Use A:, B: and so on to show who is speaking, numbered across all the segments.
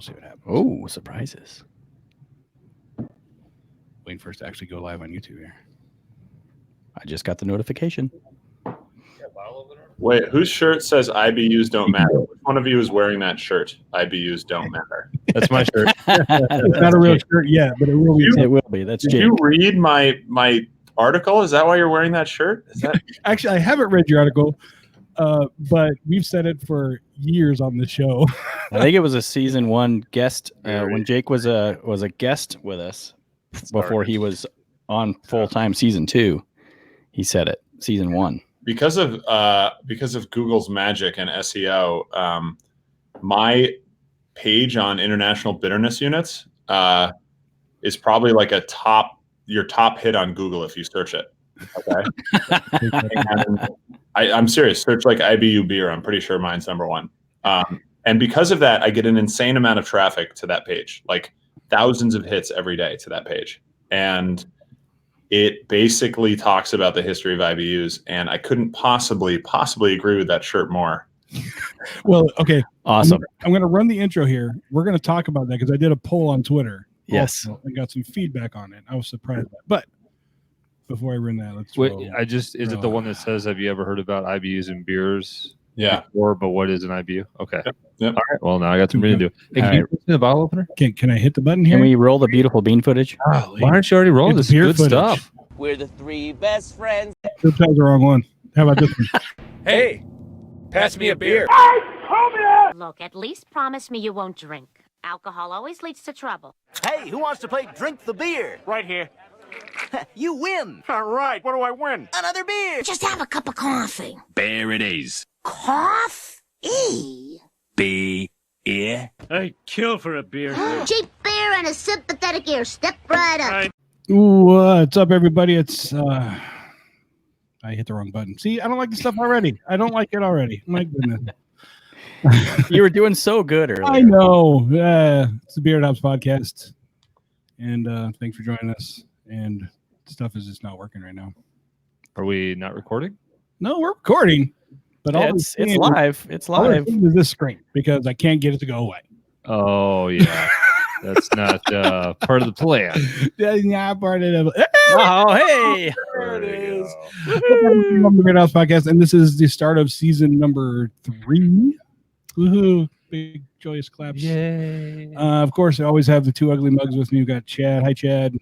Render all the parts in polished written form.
A: we'll see what happens.
B: Oh, surprises.
A: Waiting for us to actually go live on YouTube here.
B: I just got the notification.
C: Wait, whose shirt says IBUs don't matter? Which one of you is wearing that shirt? IBUs don't matter.
D: That's my shirt.
A: It's not a real shirt yet, but it will be.
B: It will be. That's
C: Did
B: Jake.
C: you read my article? Is that why you're wearing that shirt? Is that
A: Actually, I haven't read your article, but we've said it for years on the show.
B: I think it was a season 1 guest when Jake was a guest with us before he was on full-time season 2. He said it, season 1.
C: because of Google's magic and SEO, my page on international bitterness units is probably like your top hit on Google if you search it. Okay. And I'm serious. Search like IBU beer. I'm pretty sure mine's number 1. And because of that, I get an insane amount of traffic to that page, like thousands of hits every day to that page. And it basically talks about the history of IBUs, and I couldn't possibly agree with that shirt more.
A: Well, okay.
B: Awesome.
A: I'm going to run the intro here. We're going to talk about that because I did a poll on Twitter.
B: Yes.
A: And got some feedback on it. I was surprised by it. But before I run that, let's
D: Wait, is it the one that says, have you ever heard about IBUs in beers?
C: Yeah.
D: Before, but what is an IBU? Okay.
C: Yep.
D: All right. Well, now I got some reading to do. Hey,
B: All
D: can you
B: right.
D: put the bottle opener?
A: Can I hit the button here?
B: Can we roll the beautiful bean footage?
A: Golly.
D: Why aren't you already rolling
A: It's
D: this
A: beer
D: good
A: footage.
D: stuff?
E: We're the 3 best friends.
A: That was the wrong one. How about this one?
E: Hey, pass me a beer.
F: Look, at least promise me you won't drink. Alcohol always leads to trouble.
E: Hey, who wants to play Drink the Beer?
G: Right here.
E: You win.
G: All right, what do I win?
E: Another beer.
F: Just have a cup of coffee.
H: Beer it is.
F: Coffee?
H: Beer.
G: I'd kill for a beer.
F: Cheap beer and a sympathetic ear. Step right up.
A: Ooh, what's up, everybody? It's I hit the wrong button. See, I don't like the stuff already. I don't like it already. My goodness.
B: You were doing so good earlier.
A: I know. It's the Beard Hops podcast, and thanks for joining us. And stuff is just not working right now.
D: Are we not recording?
A: No, we're recording, but all
B: It's live. It's
A: All I'm
B: live.
A: seeing is this screen because I can't get it to go away.
D: Oh, yeah. That's not part of the plan.
A: That's not part of it.
B: Oh, hey.
D: There it is.
A: Welcome to the Beard Hops podcast, and this is the start of season number 3. Woohoo! Big joyous claps.
D: Yay.
A: Of course, I always have the 2 ugly mugs with me. We've got Chad. Hi, Chad.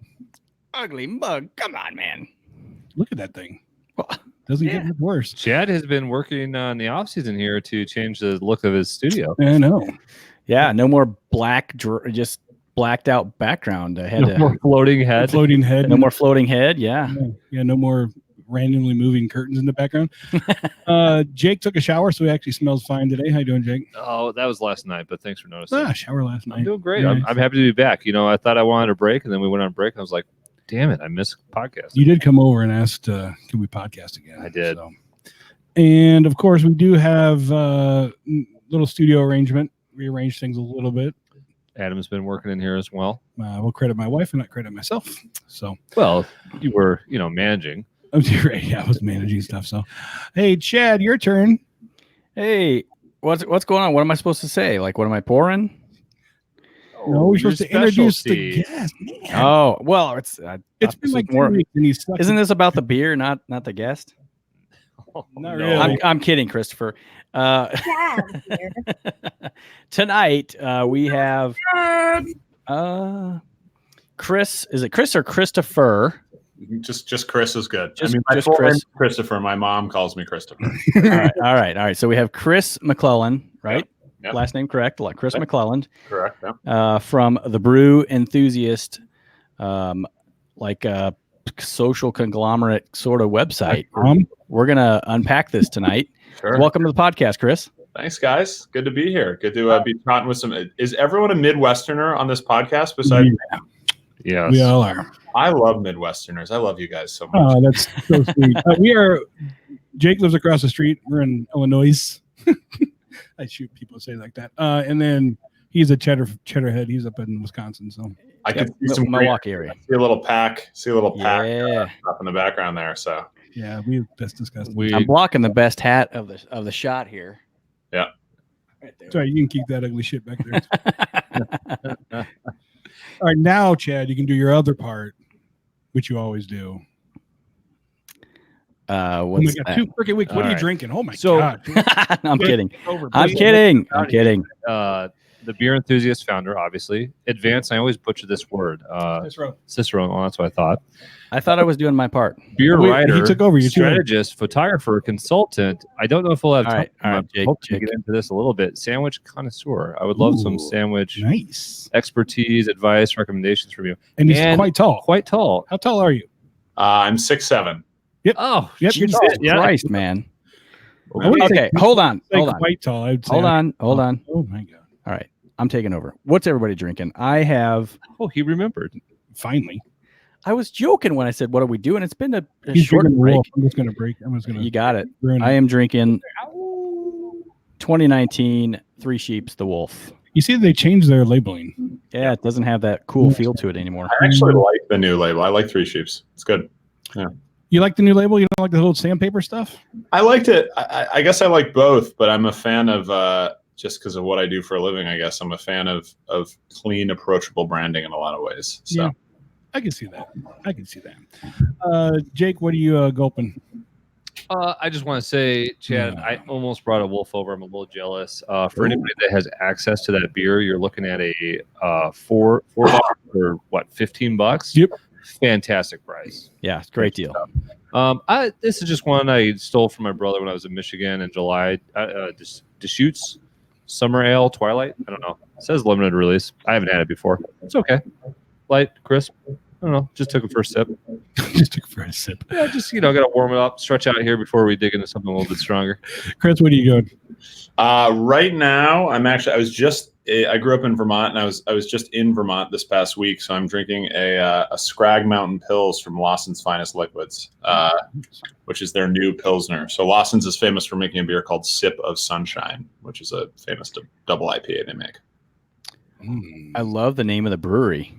B: Ugly mug. Come on, man.
A: Look at that thing. Doesn't get much worse.
D: Chad has been working on the off season here to change the look of his studio.
A: I know.
B: Yeah, no more black, just blacked out background. I had
D: No more floating head.
A: Floating head.
B: no more floating head. Yeah.
A: Yeah, no more randomly moving curtains in the background. Jake took a shower, so he actually smells fine today. How you doing, Jake?
D: Oh, that was last night, but thanks for noticing.
A: Shower last night.
D: I'm doing great.
A: Nice.
D: I'm happy to be back. You know, I thought I wanted a break, and then we went on break, and I was like, damn it, I missed podcast.
A: You did come over and asked, can we podcast again?
D: I did.
A: So. And of course, we do have little studio arrangement. Rearrange things a little bit.
D: Adam's been working in here as well.
A: We'll credit my wife and not credit myself. So,
D: Well, you were, managing.
A: right, yeah, I was managing stuff. So, hey, Chad, your turn.
B: Hey, what's going on? What am I supposed to say? Like, what am I pouring?
A: No, we're
D: your
A: supposed to introduce the
D: specialty.
A: guest. Man.
B: Oh, well, it's
A: It's been like 2
B: more.
A: weeks and he's stuck.
B: Isn't this about the beer, not the guest?
D: Oh,
A: Not
D: no.
A: really.
B: I'm kidding, Christopher. Tonight we have Chris. Is it Chris or Christopher?
C: Just Chris is good.
B: Just-
C: my
B: just
C: full
B: Chris.
C: name's Christopher. My mom calls me Christopher.
B: All right. So we have Chris McClellan, right?
C: Yep.
B: Last name correct, like Chris McClellan,
C: Correct. Yeah.
B: from the Brew Enthusiast, like a social conglomerate sort of website. We're gonna unpack this tonight.
C: Sure.
B: Welcome to the podcast, Chris.
C: Thanks, guys. Good to be here. Good to be talking with some. Is everyone a Midwesterner on this podcast besides?
D: Yes.
A: We all are.
C: I love Midwesterners. I love you guys so much.
A: Oh, that's so sweet. We are. Jake lives across the street. We're in Illinois. I shoot people say like that. And then he's a cheddarhead. He's up in Wisconsin. So
C: I could see some
B: Milwaukee area.
C: See a little pack.
B: Yeah.
C: Up in the background there. So
A: yeah, that's disgusting.
B: I'm blocking the best hat of the shot here.
C: yeah.
B: Right there.
A: Sorry, you can keep that ugly shit back there. right, now, Chad, you can do your other part, which you always do.
B: What's
A: Oh my God,
B: that?
A: 2 freaking weeks. What
D: All
A: are you
D: right.
A: drinking? Oh my
D: So-
A: God.
B: I'm kidding.
A: Over,
B: I'm
A: please.
B: kidding. I'm kidding.
D: The Beer Enthusiast founder, obviously. Advanced, I always butcher this word. Cicero, well, that's what I thought.
B: I thought I was doing my part.
D: Beer
A: Wait,
D: writer,
A: he took over. You're too late.
D: strategist, photographer, consultant. I don't know if we'll have
B: All
D: time.
B: right, all right,
D: I'm
B: Jake,
D: hoping to
B: Jake.
D: get into this a little bit. Sandwich connoisseur. I would love some
A: Ooh,
D: sandwich
A: Nice.
D: expertise, advice, recommendations from you.
A: And he's
D: And
A: quite tall.
D: Quite tall.
A: How tall are you?
C: I'm 6'7".
D: Oh,
A: Yep, you're
B: Jesus
A: tall.
D: Yeah.
B: Christ, man.
A: I wouldn't say
B: Okay, hold on.
A: Like
B: Hold on.
A: quite tall. I'd say
B: Hold on. Hold on.
A: Oh my God.
B: All right. I'm taking over. What's everybody drinking? I have.
D: Oh, he remembered.
A: Finally.
B: I was joking when I said, "What are we doing?" It's been a
A: He's
B: short
A: drinking
B: break.
A: Wolf. I'm just going to break. I'm just going to.
B: You got it.
A: ruin
B: I
A: it.
B: am drinking 2019 Three Sheeps the Wolf.
A: You see, they changed their labeling.
B: Yeah, it doesn't have that cool feel to it anymore.
C: I actually like the new label. I like Three Sheeps. It's good.
A: You like the new label? You don't like the little sandpaper stuff?
C: I liked it. I guess I like both, but I'm a fan of just because of what I do for a living. I guess I'm a fan of clean, approachable branding in a lot of ways. So
A: Yeah. I can see that. I can see that. Jake, what are you gulping?
D: I just want to say, Chad, I almost brought a Wolf over. I'm a little jealous. For anybody that has access to that beer, you're looking at a four bottle for what, $15?
A: Yep.
D: Fantastic price.
B: Yeah, great deal.
D: This is just one I stole from my brother when I was in Michigan in July. Deschutes Summer Ale Twilight. I don't know. It says limited release. I haven't had it before. It's okay. Light, crisp. I don't know. Just took a first sip.
A: Just took for a sip.
D: Yeah, just got to warm it up, stretch out here before we dig into something a little bit stronger.
A: Chris, what are you going?
C: right now, I grew up in Vermont, and I was just in Vermont this past week, so I'm drinking a Scrag Mountain Pils from Lawson's Finest Liquids, which is their new Pilsner. So Lawson's is famous for making a beer called Sip of Sunshine, which is a famous double IPA they make.
B: I love the name of the brewery.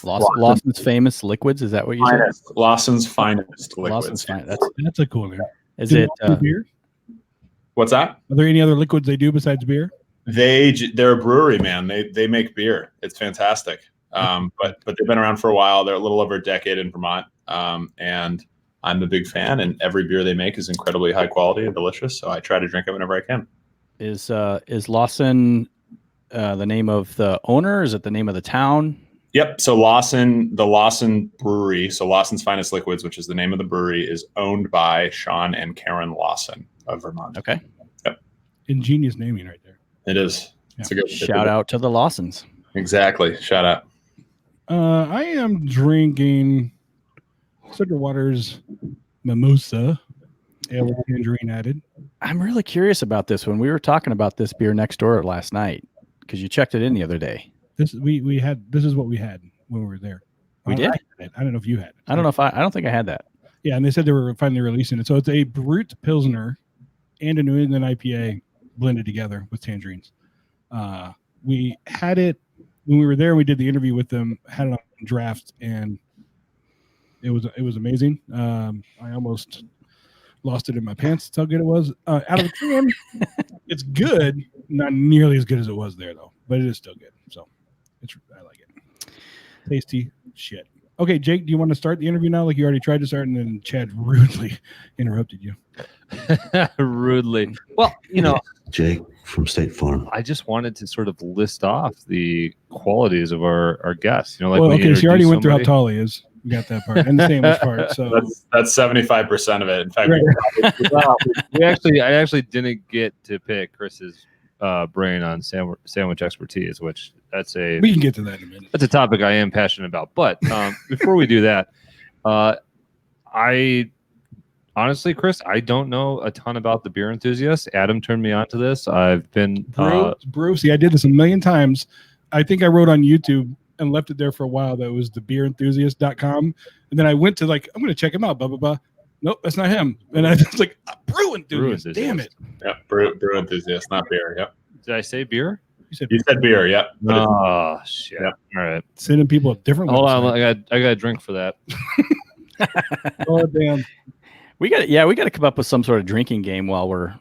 B: Lawson's Famous Liquids. Is that what you said?
C: Lawson's Finest Liquids.
B: Lawson's Finest.
A: That's a cool name.
B: Is
A: Do they
B: it?
A: do beer?
C: What's that?
A: Are there any other liquids they do besides beer?
C: They're a brewery, man. They make beer. It's fantastic. But they've been around for a while. They're a little over a decade in Vermont. And I'm a big fan, and every beer they make is incredibly high quality and delicious. So I try to drink it whenever I can.
B: Is Lawson the name of the owner? Is it the name of the town?
C: Yep. So the Lawson Brewery, so Lawson's Finest Liquids, which is the name of the brewery, is owned by Sean and Karen Lawson of Vermont.
B: Okay.
C: Yep.
A: Ingenious naming right there.
C: It is. It's a good
B: Shout out to the Lawsons.
C: Exactly. Shout out.
A: I am drinking Sugar Water's Mimosa, ale with tangerine added.
B: I'm really curious about this one. We were talking about this beer next door last night because you checked it in the other day.
A: This is what we had when we were there.
B: We did?
A: I don't know if you had it.
B: I don't think I had that.
A: Yeah, and they said they were finally releasing it. So it's a Brute Pilsner and a New England IPA blended together with tangerines. We had it when we were there. We did the interview with them, had it on draft, and it was amazing. I almost lost it in my pants. That's how good it was. Out of the can, it's good. Not nearly as good as it was there, though, but it is still good. So I like it. Tasty shit. Okay, Jake, do you want to start the interview now? Like you already tried to start, and then Chad rudely interrupted you.
D: Rudely. Well,
I: Jake from State Farm.
D: I just wanted to sort of list off the qualities of our guests.
A: So you already went through how tall he is. You got that part and the sandwich part. So
C: that's 75% of it. In fact,
D: I actually didn't get to pick Chris's brain on sandwich expertise, which we
A: can get to that in a minute.
D: That's a topic I am passionate about. But before we do that, I honestly, Chris, I don't know a ton about the Beer Enthusiast. Adam turned me on to this. I've been
A: Brew. See, I did this a million times. I think I wrote on YouTube and left it there for a while. That was the beerenthusiast.com. And then I went to I'm going to check him out, blah, blah, blah. Nope, that's not him. And I was like, Brew Enthusiast. Damn it.
C: Yeah, Brew Enthusiast, not beer. Yep.
D: Did I say beer?
C: You said beer. Yep.
D: Oh, shit.
C: Yep.
D: All right.
A: Sending people a different
D: Hold on. I got a drink for that.
A: Oh, damn.
B: We got to come up with some sort of drinking game while we're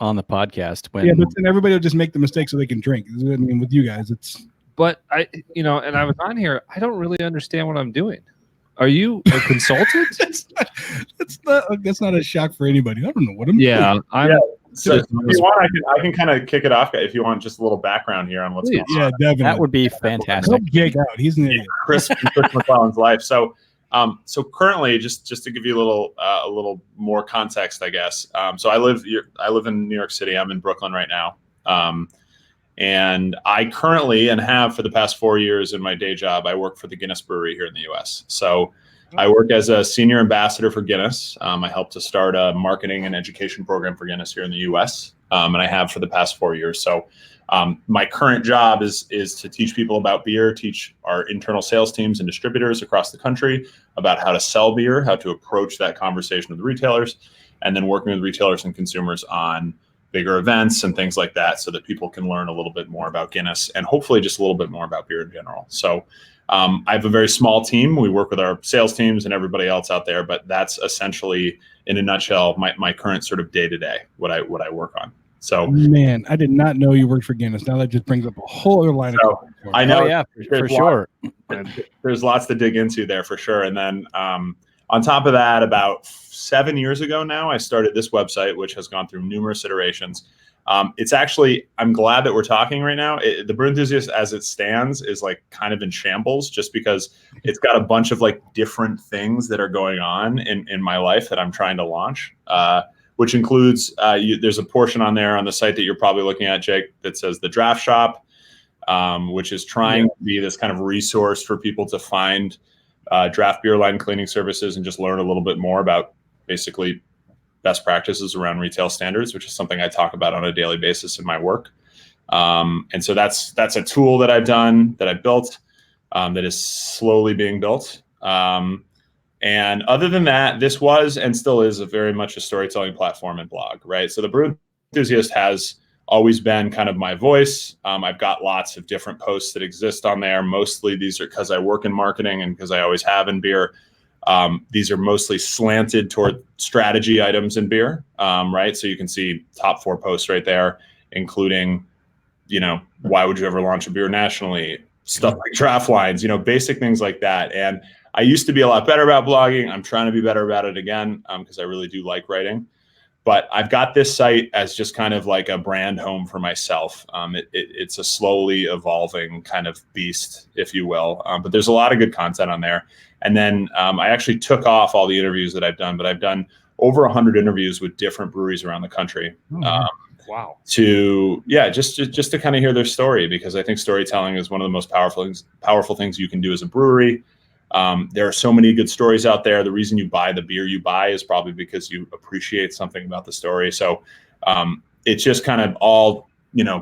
B: on the podcast.
A: But then everybody will just make the mistake so they can drink. I mean, with you guys, it's
D: But I was on here. I don't really understand what I'm doing. Are you a consultant?
A: That's not a shock for anybody. I don't know what I'm doing.
D: I'm.
C: So if you want, I can kind of kick it off if you want just a little background here on what's going on.
A: Yeah, definitely.
B: That would be fantastic.
A: Help Jake out. He's an idiot.
C: Chris McClellan's life. So currently, just to give you a little more context, I guess. So I live in New York City. I'm in Brooklyn right now. And I currently, and have for the past 4 years in my day job, I work for the Guinness Brewery here in the U.S. So I work as a senior ambassador for Guinness. I helped to start a marketing and education program for Guinness here in the U.S. And I have for the past 4 years. So my current job is to teach people about beer, teach our internal sales teams and distributors across the country about how to sell beer, how to approach that conversation with retailers, and then working with retailers and consumers on bigger events and things like that so that people can learn a little bit more about Guinness and hopefully just a little bit more about beer in general. So I have a very small team. We work with our sales teams and everybody else out there, but that's essentially, in a nutshell, my current sort of day-to-day, what I work on. So,
A: man, I did not know you worked for Guinness. Now that just brings up a whole other line of questions.
C: I know,
B: yeah, for sure.
C: There's lots to dig into there for sure. And then on top of that, about 7 years ago now, I started this website, which has gone through numerous iterations. It's actually, I'm glad that we're talking right now. The Brew Enthusiast as it stands is like kind of in shambles just because it's got a bunch of like different things that are going on in my life that I'm trying to launch, which includes, there's a portion on there on the site that you're probably looking at, Jake, that says the Draft Shop, which is trying to be this kind of resource for people to find draft beer line cleaning services and just learn a little bit more about basically best practices around retail standards, which is something I talk about on a daily basis in my work. And so that's a tool that I've done, that I built, that is slowly being built. And other than that, this was and still is very much a storytelling platform and blog, right? So the Brew Enthusiast has always been kind of my voice. I've got lots of different posts that exist on there. Mostly these are because I work in marketing and because I always have in beer. These are mostly slanted toward strategy items in beer, right? So you can see top 4 posts right there, including, why would you ever launch a beer nationally? Stuff like draft lines, basic things like that. And I used to be a lot better about blogging. I'm trying to be better about it again because I really do like writing. But I've got this site as just kind of like a brand home for myself. It's a slowly evolving kind of beast, if you will. But there's a lot of good content on there. And then I actually took off all the interviews that I've done, but I've done over 100 interviews with different breweries around the country.
D: Wow.
C: Just to kind of hear their story, because I think storytelling is one of the most powerful things you can do as a brewery. There are so many good stories out there. The reason you buy the beer you buy is probably because you appreciate something about the story. So it's just kind of all,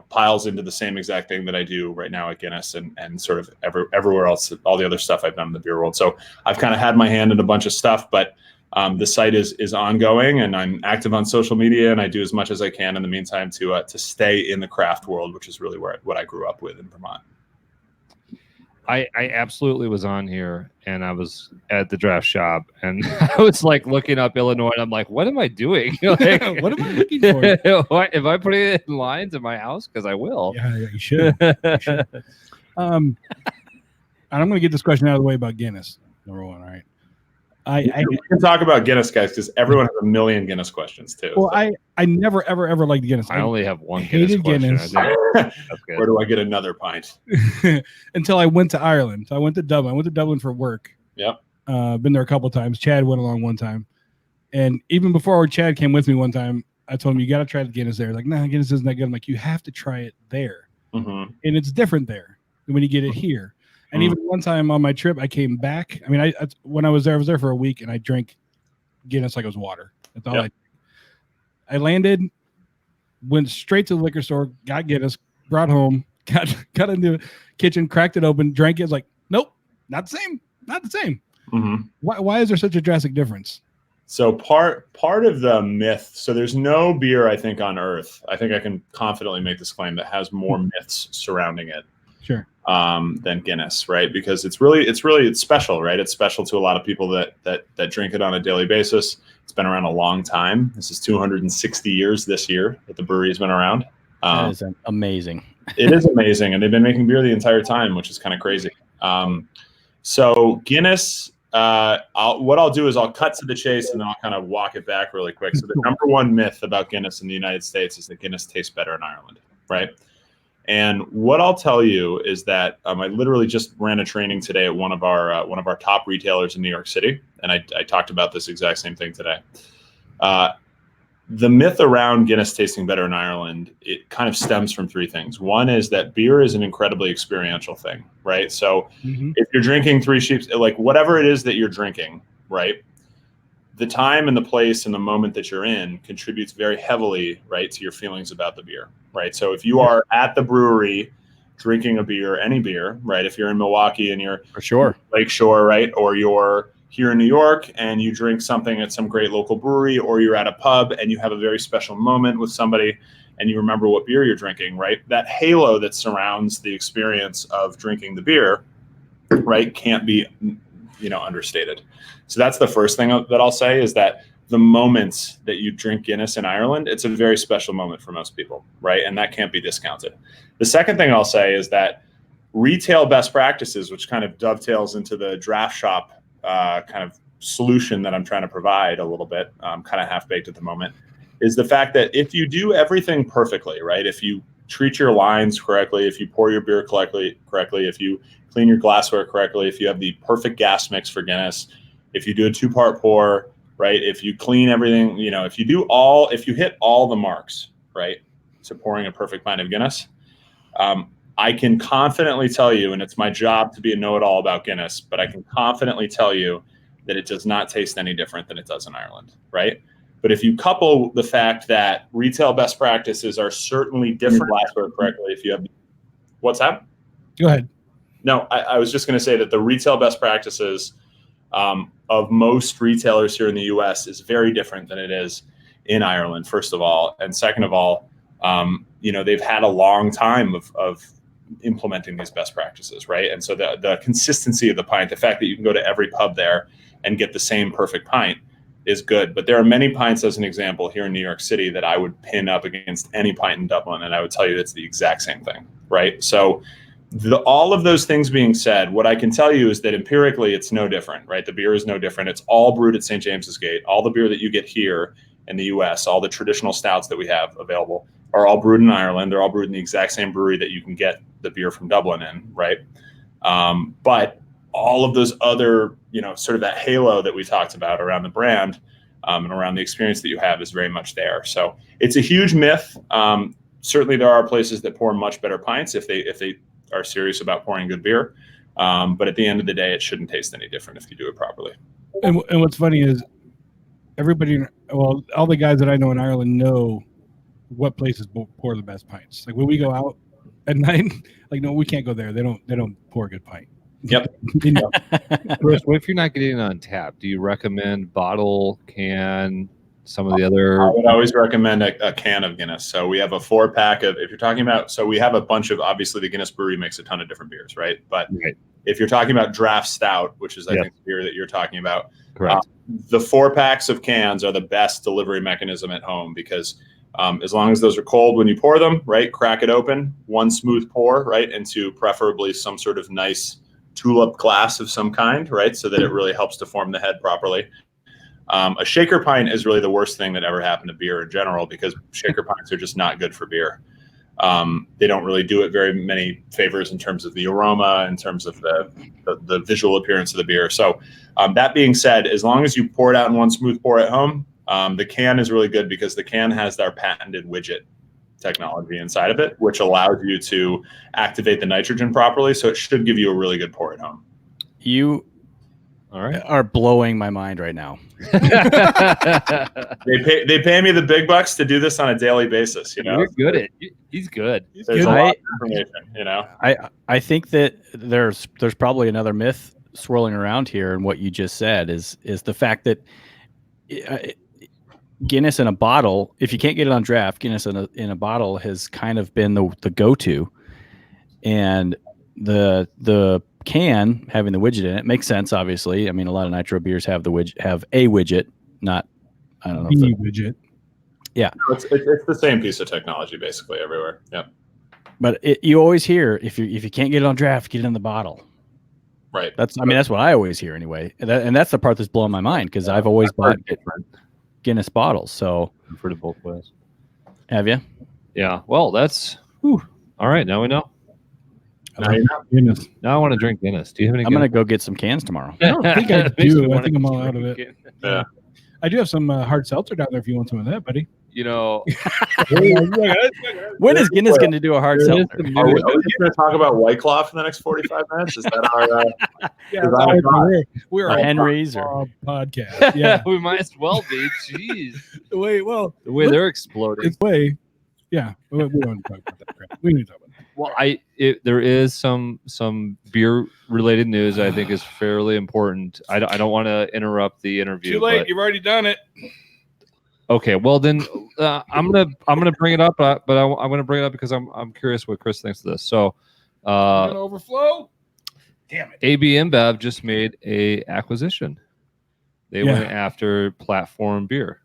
C: piles into the same exact thing that I do right now at Guinness and sort of everywhere else, all the other stuff I've done in the beer world. So I've kind of had my hand in a bunch of stuff, but the site is ongoing and I'm active on social media and I do as much as I can in the meantime to stay in the craft world, which is really what I grew up with in Vermont.
D: I absolutely was on here and I was at the Draft Shop and I was like looking up Illinois and I'm like, what am I doing? Like,
A: what am I looking for?
D: Am I putting it in lines in my house? Because I will.
A: Yeah, you should. And I'm going to get this question out of the way about Guinness. Number one, all right.
C: We can talk about Guinness, guys, because everyone has a million Guinness questions too.
A: Well, so. I never ever liked Guinness.
D: I only have one Guinness question.
C: Where do I get another pint?
A: Until I went to Ireland. So I went to Dublin. I went to Dublin for work.
C: Yep.
A: Been there a couple of times. Chad went along one time, and even before Chad came with me one time, I told him you got to try the Guinness there. Like, nah, Guinness isn't that good. I'm like, you have to try it there, and it's different there than when you get it here. And even one time on my trip, I came back. I mean, when I was there for a week, and I drank Guinness like it was water. That's all I landed, went straight to the liquor store, got Guinness, brought home, got into the kitchen, cracked it open, drank it. It's like, nope, not the same. Not the same. Why is there such a drastic difference?
C: So part of the myth, so there's no beer, I think, on earth, I think I can confidently make this claim, that has more myths surrounding it.
A: Sure.
C: Than Guinness, right? Because it's special, right? It's special to a lot of people that drink it on a daily basis. It's been around a long time. This is 260 years this year that the brewery has been around.
B: That is amazing.
C: It is amazing, and they've been making beer the entire time, which is kind of crazy. So Guinness, what I'll do is I'll cut to the chase, and then I'll kind of walk it back really quick. So the number one myth about Guinness in the United States is that Guinness tastes better in Ireland, right? And what I'll tell you is that I literally just ran a training today at one of our top retailers in New York City, and I talked about this exact same thing today. The myth around Guinness tasting better in Ireland, it kind of stems from three things. One is that beer is an incredibly experiential thing, right? So if you're drinking Three Sheeps, like whatever it is that you're drinking, right? The time and the place and the moment that you're in contributes very heavily, right, to your feelings about the beer, right? So if you are at the brewery drinking a beer, any beer, right? If you're in Milwaukee and you're
B: For sure.
C: Lakeshore, right? Or you're here in New York and you drink something at some great local brewery, or you're at a pub and you have a very special moment with somebody and you remember what beer you're drinking, right? That halo that surrounds the experience of drinking the beer, right, can't be, understated. So that's the first thing that I'll say, is that the moments that you drink Guinness in Ireland, it's a very special moment for most people, right? And that can't be discounted. The second thing I'll say is that retail best practices, which kind of dovetails into the draft shop kind of solution that I'm trying to provide a little bit, kind of half-baked at the moment, is the fact that if you do everything perfectly, right? If you treat your lines correctly, if you pour your beer correctly, if you clean your glassware correctly, if you have the perfect gas mix for Guinness, if you do a 2-part pour, right? If you clean everything, if you hit all the marks, right? So pouring a perfect pint of Guinness, I can confidently tell you, and it's my job to be a know-it-all about Guinness, but I can confidently tell you that it does not taste any different than it does in Ireland, right? But if you couple the fact that retail best practices are certainly different, glassware correctly, if you have, what's that?
A: Go ahead.
C: No, I was just going to say that the retail best practices of most retailers here in the U.S. is very different than it is in Ireland, first of all. And second of all, they've had a long time of implementing these best practices, right? And so the consistency of the pint, the fact that you can go to every pub there and get the same perfect pint is good. But there are many pints, as an example, here in New York City that I would pin up against any pint in Dublin, and I would tell you it's the exact same thing, right? So all of those things being said, what I can tell you is that empirically it's no different, right? The beer is no different. It's all brewed at St. James's Gate. All the beer that you get here in the U.S., all the traditional stouts that we have available are all brewed in Ireland. They're all brewed in the exact same brewery that you can get the beer from Dublin in, right? But all of those other, sort of that halo that we talked about around the brand and around the experience that you have is very much there. So it's a huge myth. Certainly there are places that pour much better pints if they are serious about pouring good beer. But at the end of the day, it shouldn't taste any different if you do it properly.
A: And what's funny is all the guys that I know in Ireland know what places pour the best pints. Like when we go out at night, like, no, we can't go there. They don't pour a good pint.
C: Yep.
D: Chris, what if you're not getting it on tap? Do you recommend bottle, can, some of the other?
C: I would always recommend a can of Guinness. So we have a 4-pack of, if you're talking about, so we have a bunch of, obviously the Guinness Brewery makes a ton of different beers, right? But if you're talking about draft stout, which is I think the beer that you're talking about,
D: correct.
C: The 4-packs of cans are the best delivery mechanism at home because as long as those are cold when you pour them, right? Crack it open, one smooth pour, right? Into preferably some sort of nice tulip glass of some kind, right? So that it really helps to form the head properly. A shaker pint is really the worst thing that ever happened to beer in general because shaker pints are just not good for beer. They don't really do it very many favors in terms of the aroma, in terms of the visual appearance of the beer. So that being said, as long as you pour it out in one smooth pour at home, the can is really good because the can has our patented widget technology inside of it, which allows you to activate the nitrogen properly. So it should give you a really good pour at home.
B: You are blowing my mind right now.
C: They pay me the big bucks to do this on a daily basis.
D: You're good at it. He's good.
C: There's a lot of information.
B: I think that there's probably another myth swirling around here, and what you just said is the fact that Guinness in a bottle, if you can't get it on draft, Guinness in a bottle has kind of been the go-to, and the can having the widget in it makes sense. Obviously, I mean, a lot of nitro beers have a widget, not, I don't know,
A: the widget.
B: Yeah,
C: it's the same piece of technology basically everywhere. Yep.
B: But you always hear if you can't get it on draft, get it in the bottle.
C: Right.
B: That's what I always hear anyway. And that's the part that's blowing my mind because I've always bought Guinness bottles. So
D: I've heard it both ways.
B: Have you?
D: Yeah. Well, that's all right. Now we know.
A: Guinness.
D: Now I want to drink Guinness. Do you have any?
B: I'm gonna go get some cans tomorrow.
A: I don't think I do. I think I'm all out of it.
D: Guinness.
C: Yeah.
A: I do have some hard seltzer down there if you want some of that, buddy.
D: You know,
B: When is Guinness going to do a hard seltzer?
C: Are we going to talk about White Claw for the next 45 minutes? Is that our?
A: We're
B: or
A: a
B: Henry's or
A: podcast. Yeah.
D: we might as well be. Jeez,
A: the way
D: they're exploding.
A: it's way. Yeah. We don't talk about that crap. We need to talk about that.
D: Well, there is some beer related news I think is fairly important. I don't want to interrupt the interview.
A: Too late.
D: but-
A: You've already done it.
D: Okay, well then I'm gonna bring it up, but I'm gonna bring it up because I'm curious what Chris thinks of this. So,
A: Gonna overflow. Damn it.
D: AB InBev just made a acquisition. They went after Platform Beer,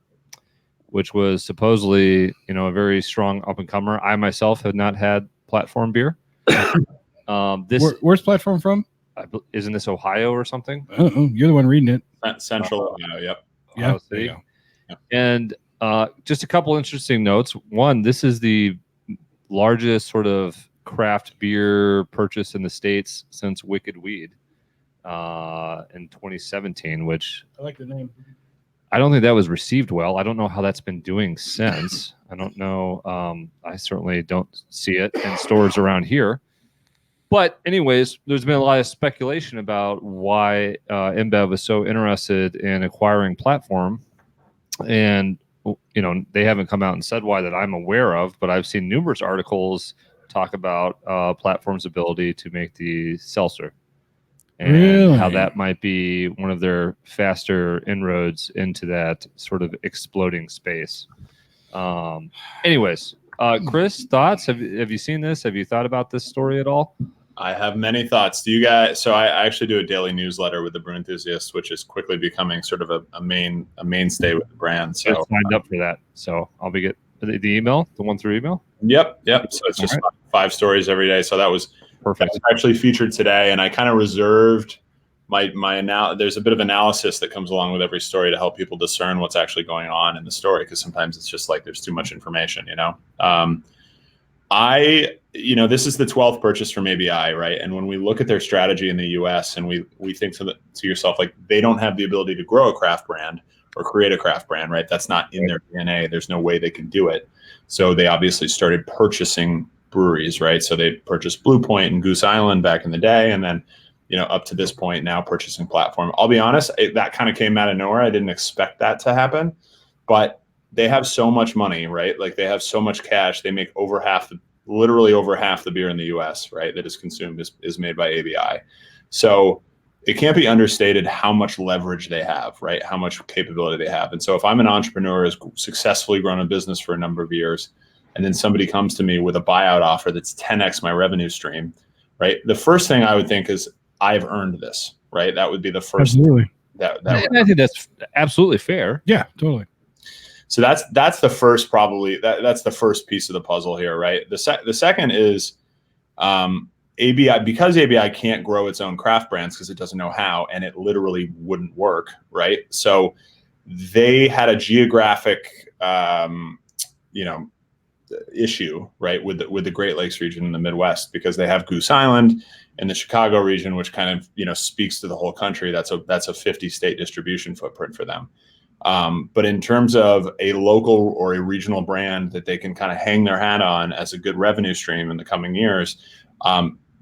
D: which was supposedly a very strong up and comer. I myself have not had Platform Beer.
A: Where's Platform from?
D: Isn't this Ohio or something?
A: You're the one reading it.
C: Central. Yep.
A: Yeah.
D: Ohio City.
A: There you go.
D: And just a couple interesting notes. One, this is the largest sort of craft beer purchase in the States since Wicked Weed in 2017, which
A: I like the name.
D: I don't think that was received well. I don't know how that's been doing since. I don't know. I certainly don't see it in stores around here. But anyways, there's been a lot of speculation about why InBev was so interested in acquiring Platform. And, they haven't come out and said why that I'm aware of, but I've seen numerous articles talk about Platform's ability to make the seltzer and how that might be one of their faster inroads into that sort of exploding space. Anyways, Chris, thoughts? Have you seen this? Have you thought about this story at all?
C: I have many thoughts. Do you guys? So I actually do a daily newsletter with the Brew Enthusiast, which is quickly becoming sort of a mainstay with the brand. So
D: I signed up for that. So I'll be the email, the one through email.
C: Yep. So it's just 5 stories every day. So that was
D: perfect.
C: That was actually featured today, and I kind of reserved my there's a bit of analysis that comes along with every story to help people discern what's actually going on in the story, because sometimes it's just like there's too much information. This is the 12th purchase from ABI, right? And when we look at their strategy in the US and we think to yourself, like, they don't have the ability to grow a craft brand or create a craft brand, right? That's not in their DNA. There's no way they can do it. So they obviously started purchasing breweries, right? So they purchased Blue Point and Goose Island back in the day. And then, up to this point now purchasing Platform. I'll be honest, that kind of came out of nowhere. I didn't expect that to happen, but they have so much money, right? Like, they have so much cash. They make literally over half the beer in the US, right, that is consumed is made by ABI. So it can't be understated how much leverage they have, right? How much capability they have. And so if I'm an entrepreneur who's successfully grown a business for a number of years, and then somebody comes to me with a buyout offer that's 10x my revenue stream, right? The first thing I would think is, I've earned this, right? That would be the first.
A: Absolutely.
D: I think that's absolutely fair.
A: Yeah, totally.
C: So that's the first, probably that's the first piece of the puzzle here, right? The second is ABI, because ABI can't grow its own craft brands because it doesn't know how, and it literally wouldn't work, right? So they had a geographic issue, right, with the Great Lakes region in the Midwest, because they have Goose Island in the Chicago region, which kind of speaks to the whole country. That's a 50-state distribution footprint for them. But in terms of a local or a regional brand that they can kind of hang their hat on as a good revenue stream in the coming years,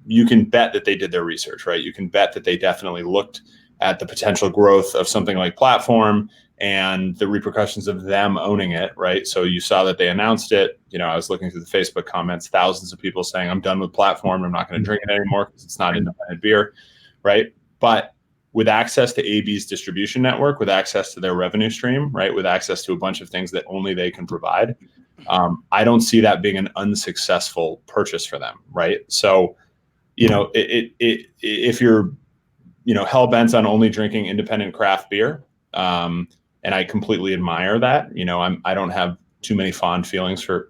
C: you can bet that they did their research, right? You can bet that they definitely looked at the potential growth of something like Platform and the repercussions of them owning it, right? So you saw that they announced it. I was looking through the Facebook comments, thousands of people saying, I'm done with Platform. I'm not going to drink it anymore because it's not independent beer, right? But with access to AB's distribution network, with access to their revenue stream, right, with access to a bunch of things that only they can provide, I don't see that being an unsuccessful purchase for them, right? So, if you're, hell bent on only drinking independent craft beer, and I completely admire that, I don't have too many fond feelings for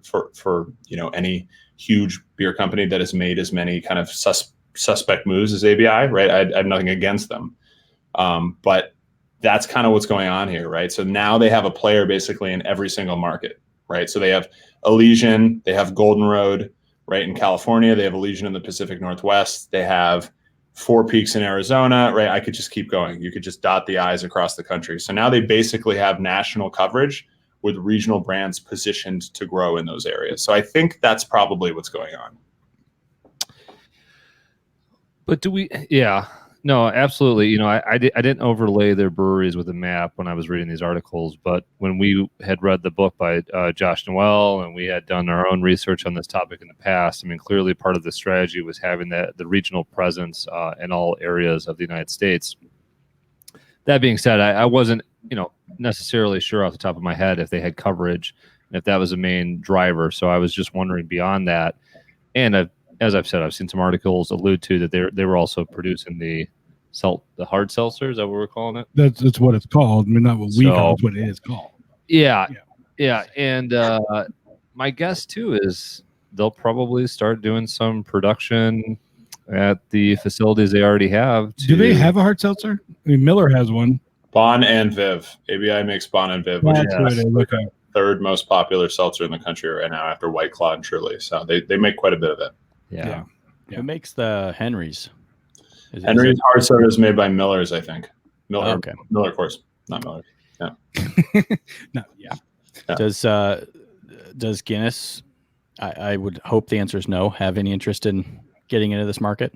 C: any huge beer company that has made as many kind of suspect moves as ABI, right? I have nothing against them. But that's kind of what's going on here, right? So now they have a player basically in every single market, right? So they have Elysian, they have Golden Road, right, in California. They have Elysian in the Pacific Northwest. They have Four Peaks in Arizona, right? I could just keep going. You could just dot the I's across the country. So now they basically have national coverage with regional brands positioned to grow in those areas. So I think that's probably what's going on.
D: But do we? Yeah, no, absolutely. You know, I didn't overlay their breweries with a map when I was reading these articles, but when we had read the book by Josh Noel and we had done our own research on this topic in the past, I mean, clearly part of the strategy was having the regional presence in all areas of the United States. That being said, I wasn't, necessarily sure off the top of my head if they had coverage and if that was a main driver. So I was just wondering beyond that. And as I've said, I've seen some articles allude to that they were also producing the hard seltzer. Is that what we're calling it?
A: That's what it's called. I mean, not what we call it, it's what it is called.
D: Yeah. And my guess too is they'll probably start doing some production at the facilities they already have.
A: Do they have a hard seltzer? I mean, Miller has one.
C: Bon and Viv. ABI makes Bon and Viv, which is
A: the
C: third most popular seltzer in the country right now after White Claw and Truly. So they make quite a bit of it.
A: Yeah.
B: Who makes the Henry's?
C: Henry's hard soda is made by Miller's, I think. Miller,
B: Oh, okay.
C: Miller, of course, not Miller. Yeah.
A: No, yeah.
B: Does Guinness? I would hope the answer is no. Have any interest in getting into this market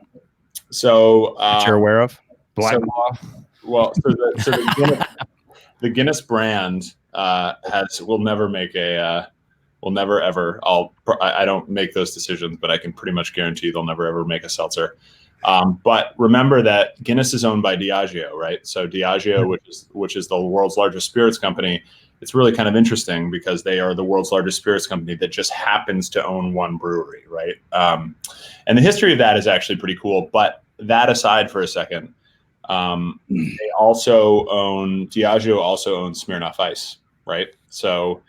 C: So
B: that you're aware of?
D: Black Claw.
C: Well, so the Guinness, the Guinness brand will never make will never ever. I don't make those decisions, but I can pretty much guarantee they'll never ever make a seltzer. But remember that Guinness is owned by Diageo, right? So Diageo, which is the world's largest spirits company, it's really kind of interesting because they are the world's largest spirits company that just happens to own one brewery, right? And the history of that is actually pretty cool. But that aside for a second, Diageo also owns Smirnoff Ice, right? So,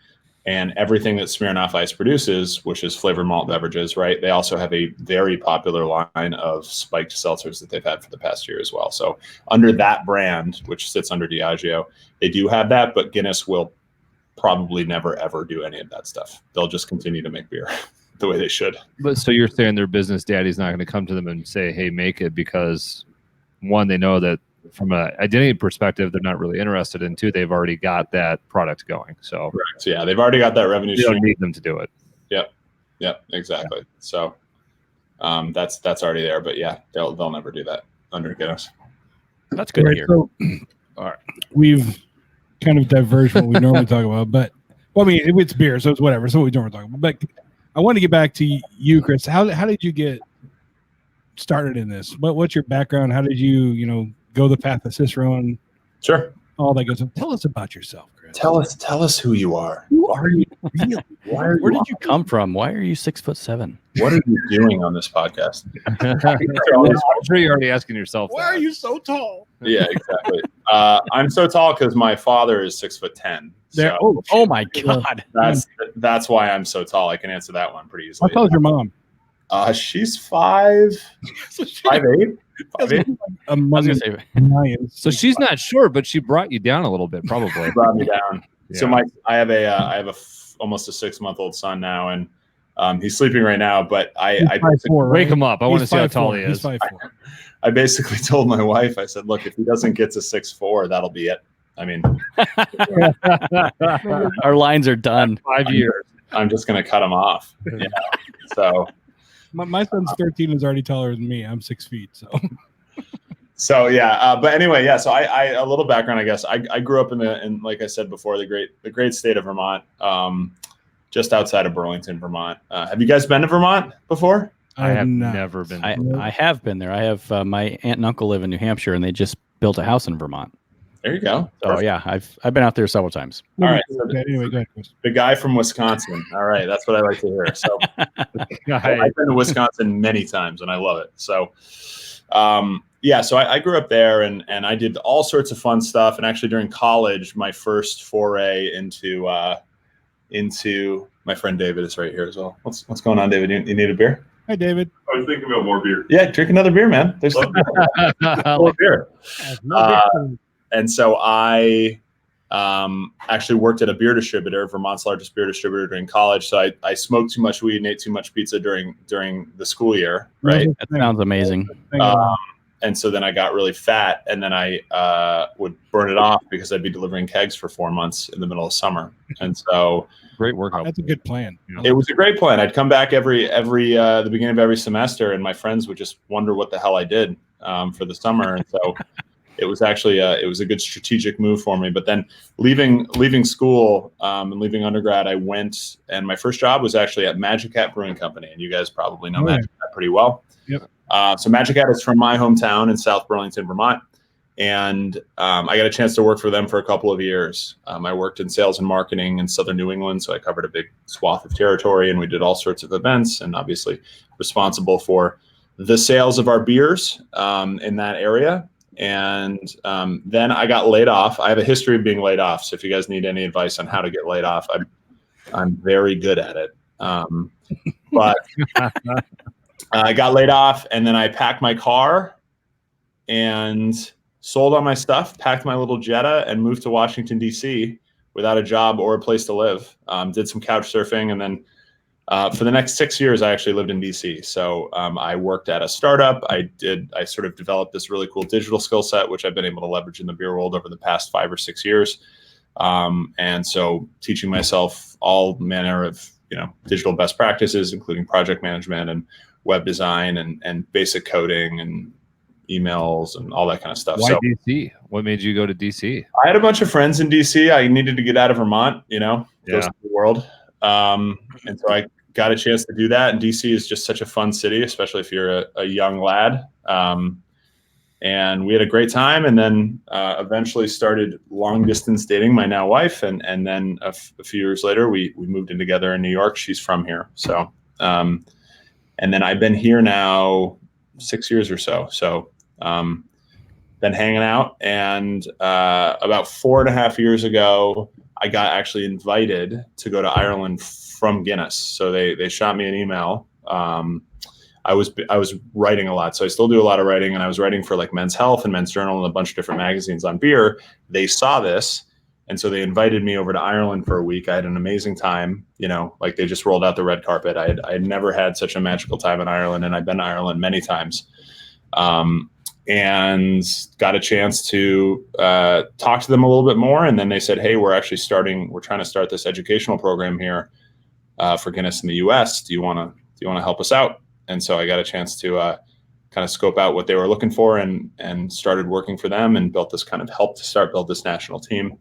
C: and everything that Smirnoff Ice produces, which is flavored malt beverages, right? They also have a very popular line of spiked seltzers that they've had for the past year as well. So under that brand, which sits under Diageo, they do have that, but Guinness will probably never, ever do any of that stuff. They'll just continue to make beer the way they should.
D: But so you're saying their business daddy's not going to come to them and say, hey, make it, because one, they know that from an identity perspective, they're not really interested in. Two, they've already got that product going. So
C: correct. Yeah, they've already got that revenue
D: you
C: stream.
D: don't need them to do it.
C: Yep, exactly. Yeah. So that's already there. But yeah, they'll never do that under Guinness.
B: That's good to hear.
A: So, all right, we've kind of diverged from what we normally talk about, but well, I mean, it's beer, so it's whatever. So what we normally talk about. But I want to get back to you, Chris. How did you get started in this? What's your background? How did you go the path of Cicerone?
C: Sure.
A: All that good stuff. Tell us about yourself, Chris.
C: Tell us who you are.
A: Who are you really?
B: Where did you come from? Why are you 6'7"?
C: What are you doing on this podcast?
D: I'm sure you're already asking yourself.
A: Why are you so tall?
C: Yeah, exactly. I'm so tall because my father is 6'10".
A: There.
C: So
B: Oh my God.
C: that's why I'm so tall. I can answer that one pretty
A: How
C: easily.
A: tall is your mom?
C: She's 5'8".
B: I was gonna say,
D: So she's not sure, but she brought you down a little bit, probably.
C: Brought me down.
D: Yeah.
C: So I have almost a 6-month-old son now, and he's sleeping right now. But I basically,
D: Wake him up. I want to see how tall he
A: He's
D: is.
A: 5'4".
C: I basically told my wife, I said, look, if he doesn't get to 6'4", that'll be it. I mean,
B: our lines are done.
D: 5 years.
C: I'm just going to cut him off. Yeah. So
A: My son's 13 and is already taller than me. I'm 6 feet.
C: So yeah, but anyway, yeah. So I a little background, I guess. I grew up in like I said before, the great state of Vermont, just outside of Burlington, Vermont. Have you guys been to Vermont before?
D: I have never been.
B: I have been there. I have my aunt and uncle live in New Hampshire, and they just built a house in Vermont.
C: There you go.
B: So
C: Perfect.
B: yeah, I've been out there several times.
C: All right.
A: Okay, anyway, go ahead, Chris.
C: The guy from Wisconsin. All right, that's what I like to hear. So I've been to Wisconsin many times, and I love it. So yeah, so I grew up there, and I did all sorts of fun stuff. And actually, during college, my first foray into my friend David is right here as well. What's going on, David? You need a beer?
A: Hi, David.
C: I was thinking about more beer. Yeah, drink another beer, man. There's more beer. And so I actually worked at a beer distributor, Vermont's largest beer distributor, during college. So I smoked too much weed and ate too much pizza during the school year, right?
B: That sounds amazing.
C: And so then I got really fat, and then I would burn it off because I'd be delivering kegs for 4 months in the middle of summer. And so
D: great workout.
A: That's a good plan.
C: It was a great plan. I'd come back every the beginning of every semester, and my friends would just wonder what the hell I did for the summer. And so it was actually it was a good strategic move for me. But then leaving school and leaving undergrad, I went, and my first job was actually at Magic Hat Brewing Company, and you guys probably know Magic Hat pretty well.
A: Yep.
C: So Magic Hat is from my hometown in South Burlington, Vermont. And I got a chance to work for them for a couple of years. I worked in sales and marketing in Southern New England, so I covered a big swath of territory, and we did all sorts of events, and obviously responsible for the sales of our beers in that area. And then I got laid off. I have a history of being laid off, so if you guys need any advice on how to get laid off, I'm very good at it. But I got laid off, and then I packed my car and sold all my stuff, packed my little Jetta, and moved to Washington, D.C. without a job or a place to live. Did some couch surfing, and then for the next 6 years, I actually lived in D.C. So I worked at a startup. I sort of developed this really cool digital skill set, which I've been able to leverage in the beer world over the past 5 or 6 years. And so teaching myself all manner of digital best practices, including project management and web design and basic coding and emails and all that kind of stuff.
D: Why DC? What made you go to DC?
C: I had a bunch of friends in DC. I needed to get out of Vermont, go see the world. And so I got a chance to do that. And DC is just such a fun city, especially if you're a young lad. And we had a great time, and then eventually started long distance dating my now wife. And then a few years later, we moved in together in New York. She's from here. So, and then I've been here now 6 years or so. So, been hanging out, and about 4.5 years ago, I got actually invited to go to Ireland from Guinness. So they shot me an email. I was writing a lot, so I still do a lot of writing, and I was writing for like Men's Health and Men's Journal and a bunch of different magazines on beer. They saw this, and so they invited me over to Ireland for a week. I had an amazing time. Like they just rolled out the red carpet. I had never had such a magical time in Ireland, and I've been to Ireland many times. And got a chance to talk to them a little bit more. And then they said, hey, we're trying to start this educational program here for Guinness in the US. Do you want to help us out? And so I got a chance to kind of scope out what they were looking for and started working for them and built this build this national team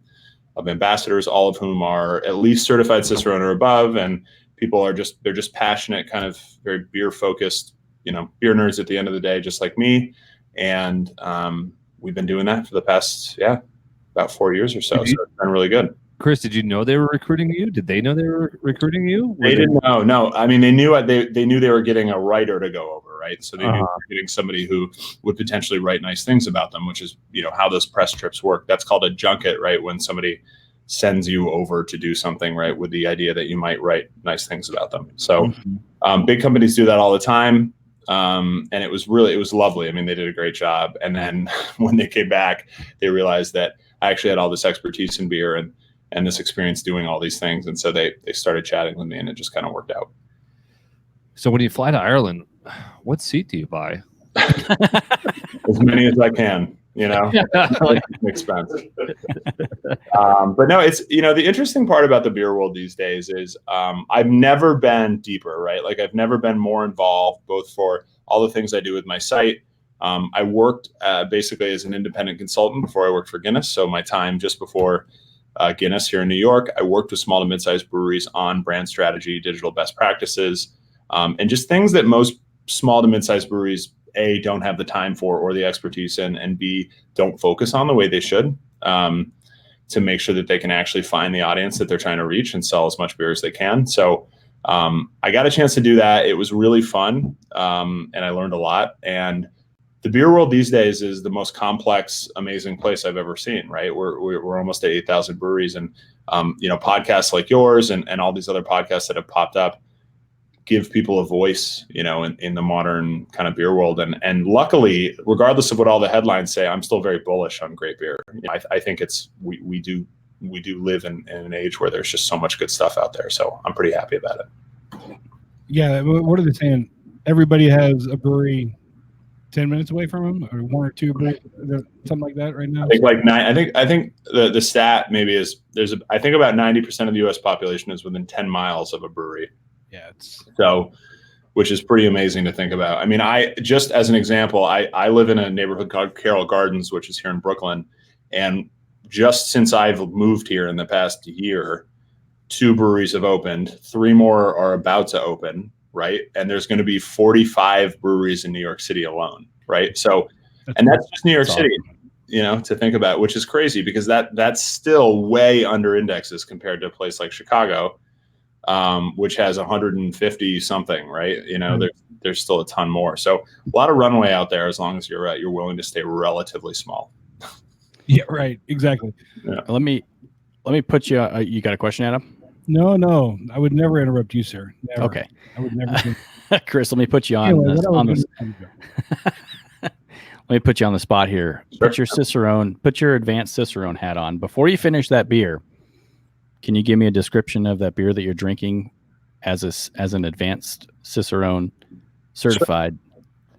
C: of ambassadors, all of whom are at least certified Cicerone or above. And people they're just passionate, kind of very beer focused, beer nerds at the end of the day, just like me. And we've been doing that for the past, about 4 years or so. So it's been really good.
D: Chris, did you know they were recruiting you? Did they know they were recruiting you?
C: They didn't know. No, I mean, they knew they were getting a writer to go over, right? So they knew they were getting somebody who would potentially write nice things about them, which is, how those press trips work. That's called a junket, right? When somebody sends you over to do something, right, with the idea that you might write nice things about them. So big companies do that all the time. And it was lovely. I mean, they did a great job. And then when they came back, they realized that I actually had all this expertise in beer and this experience doing all these things. And so they started chatting with me, and it just kind of worked out.
D: So when you fly to Ireland, what seat do you buy?
C: As many as I can, expense. But no, it's, the interesting part about the beer world these days is I've never been deeper, right? Like I've never been more involved, both for all the things I do with my site. I worked basically as an independent consultant before I worked for Guinness. So my time just before Guinness here in New York, I worked with small to mid-sized breweries on brand strategy, digital best practices, and just things that most small to mid-sized breweries, A, don't have the time for or the expertise in, and B, don't focus on the way they should, to make sure that they can actually find the audience that they're trying to reach and sell as much beer as they can. So I got a chance to do that. It was really fun, and I learned a lot. And the beer world these days is the most complex, amazing place I've ever seen, right? We're almost at 8,000 breweries, and podcasts like yours and all these other podcasts that have popped up give people a voice, in the modern kind of beer world. And luckily, regardless of what all the headlines say, I'm still very bullish on great beer. I think we do live in an age where there's just so much good stuff out there. So I'm pretty happy about it.
A: Yeah. What are they saying? Everybody has a brewery 10 minutes away from them, or one or two, something like that right now.
C: I think like nine. I think the stat maybe is I think about 90% of the U.S. population is within 10 miles of a brewery.
A: Yeah,
C: which is pretty amazing to think about. I mean, just as an example, I live in a neighborhood called Carroll Gardens, which is here in Brooklyn, and just since I've moved here in the past year, 2 breweries have opened, 3 more are about to open. Right. And there's going to be 45 breweries in New York City alone. Right. So, that's just New York City, to think about, which is crazy because that's still way under indexes compared to a place like Chicago, which has 150 something. Right. There's still a ton more. So a lot of runway out there as long as you're willing to stay relatively small.
A: Yeah. Right. Exactly.
C: Yeah.
B: Let me put you. You got a question, Adam?
A: No, I would never interrupt you, sir. Never.
B: Okay.
A: I would never.
B: Chris, let me put you on.
A: Anyway,
B: Let me put you on the spot here.
C: Sure.
B: Put your advanced Cicerone hat on. Before you finish that beer, can you give me a description of that beer that you're drinking as an advanced Cicerone certified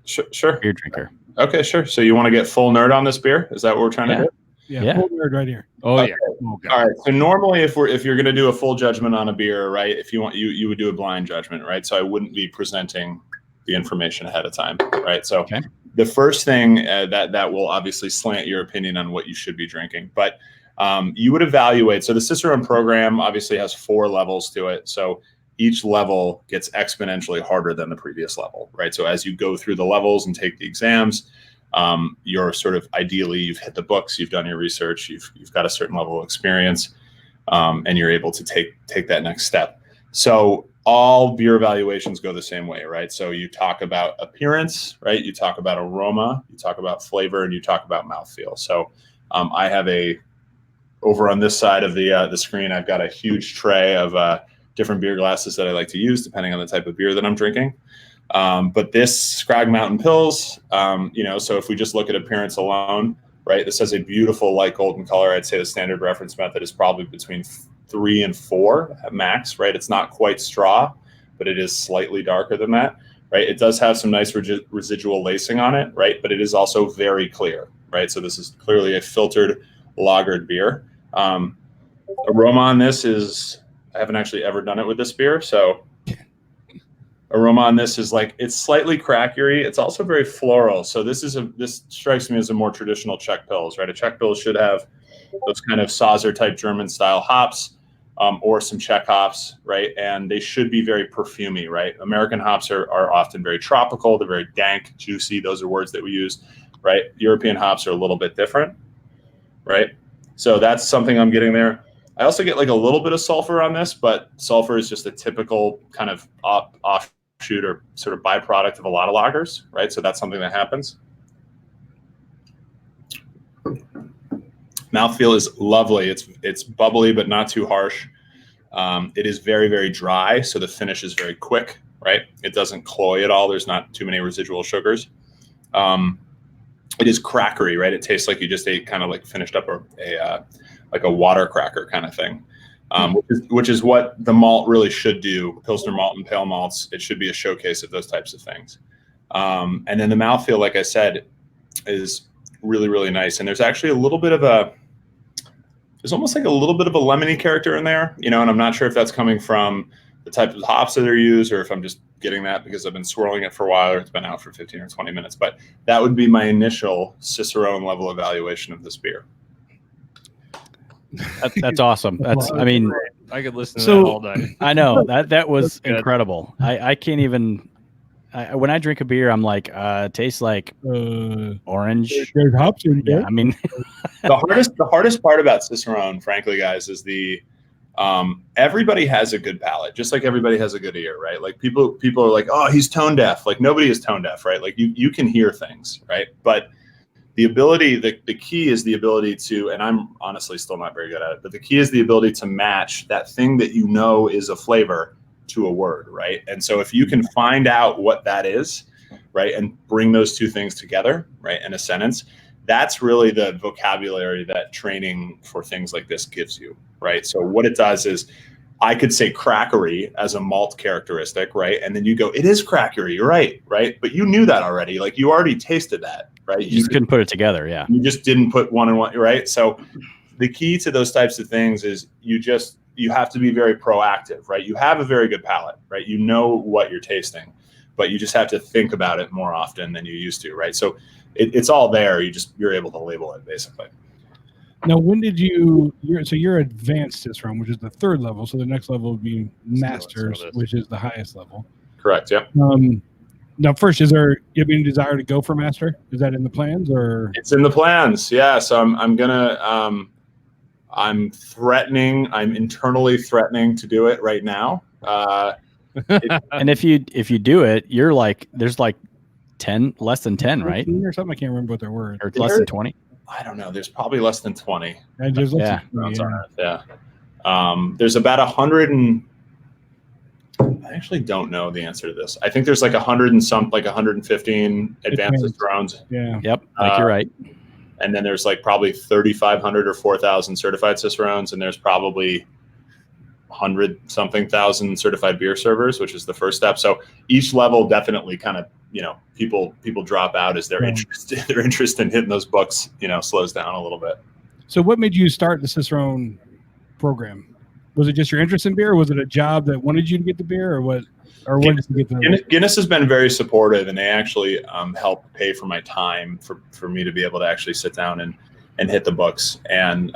C: Sure.
B: beer drinker?
C: Okay, sure. So you want to get full nerd on this beer? Is that what we're trying to do?
A: Yeah. Full nerd right here.
D: Oh,
C: Okay.
D: yeah. Oh, God.
C: All right. So normally, if you're going to do a full judgment on a beer, right? If you want, you would do a blind judgment, right? So I wouldn't be presenting the information ahead of time, right? So the first thing that will obviously slant your opinion on what you should be drinking, but you would evaluate. So the Cicerone program obviously has 4 levels to it. So each level gets exponentially harder than the previous level, right? So as you go through the levels and take the exams, you're sort of ideally you've hit the books, you've done your research, you've got a certain level of experience, and you're able to take that next step. So all beer evaluations go the same way, right? So you talk about appearance, right? You talk about aroma, you talk about flavor, and you talk about mouthfeel. So I have over on this side of the screen, I've got a huge tray of different beer glasses that I like to use depending on the type of beer that I'm drinking. But this Scrag Mountain Pils, so if we just look at appearance alone, right, this has a beautiful light golden color. I'd say the standard reference method is probably between 3 and 4 at max, right? It's not quite straw, but it is slightly darker than that, right? It does have some nice residual lacing on it, right? But it is also very clear, right? So this is clearly a filtered lagered beer. Aroma on this I haven't actually ever done it with this beer, so aroma on this is it's slightly crackery. It's also very floral. So this strikes me as a more traditional Czech Pils, right? A Czech Pils should have those kind of Sauser type German style hops, or some Czech hops, right? And they should be very perfumey, right? American hops are often very tropical. They're very dank, juicy. Those are words that we use, right? European hops are a little bit different, right? So that's something I'm getting there. I also get a little bit of sulfur on this, but sulfur is just a typical kind of offshoot or sort of byproduct of a lot of lagers, right? So that's something that happens. Mouthfeel is lovely. It's bubbly, but not too harsh. It is very, very dry, so the finish is very quick, right? It doesn't cloy at all. There's not too many residual sugars. It is crackery, right? It tastes like you just ate kind of finished up a water cracker kind of thing, which is what the malt really should do. Pilsner malt and pale malts, it should be a showcase of those types of things. And then the mouthfeel, like I said, is really, really nice. And there's actually there's almost like a little bit of a lemony character in there, and I'm not sure if that's coming from the type of hops that are used or if I'm just getting that because I've been swirling it for a while or it's been out for 15 or 20 minutes. But that would be my initial Cicerone level evaluation of this beer.
B: That's awesome.
D: I could listen to that all day.
B: I know that was incredible. I can't even. When I drink a beer, I'm like, tastes like orange.
A: There's hops in there.
B: Yeah, I mean,
C: the hardest part about Cicerone, frankly, guys, is everybody has a good palate, just like everybody has a good ear, right? Like people are like, oh, he's tone deaf. Like nobody is tone deaf, right? Like you can hear things, right? But the ability, the key is the ability to, and I'm honestly still not very good at it, but the key is the ability to match that thing that you know is a flavor to a word, right? And so if you can find out what that is, right, and bring those two things together, right, in a sentence, that's really the vocabulary that training for things like this gives you, right? So what it does is, I could say crackery as a malt characteristic, right? And then you go, it is crackery, you're right? But you knew that already. Like, you already tasted that, right?
B: You just couldn't put it together, yeah.
C: You just didn't put one and one, right? So the key to those types of things is you have to be very proactive, right? You have a very good palate, right? You know what you're tasting, but you just have to think about it more often than you used to, right? So it's all there. You're able to label it, basically.
A: Now, when did you're advanced Cicerone, which is the third level. So the next level would be Masters, which is the highest level.
C: Correct. Yep.
A: Now, first, you have any desire to go for Master? Is that in the plans, or?
C: It's in the plans. Yeah. So I'm threatening. I'm internally threatening to do it right now.
B: And if you do it, you're like, there's like 10, less than 10, right?
A: Or something. I can't remember what their word.
B: Or less than 20.
C: I don't know. There's probably less than 20.
A: And there's
B: Yeah.
C: There's about 100 and I actually don't know the answer to this. I think there's like 100 and some, like 115 advanced drones.
A: Yeah.
B: Yep. You're right.
C: And then there's like probably 3,500 or 4,000 certified Cicerones, and there's probably 100 something thousand certified beer servers, which is the first step. So each level definitely kind of, people drop out as their interest in hitting those books, slows down a little bit.
A: So what made you start the Cicerone program? Was it just your interest in beer, or was it a job that wanted you to get the beer, or what? Or what did you get the
C: Guinness has been very supportive, and they actually help pay for my time for me to be able to actually sit down and hit the books. And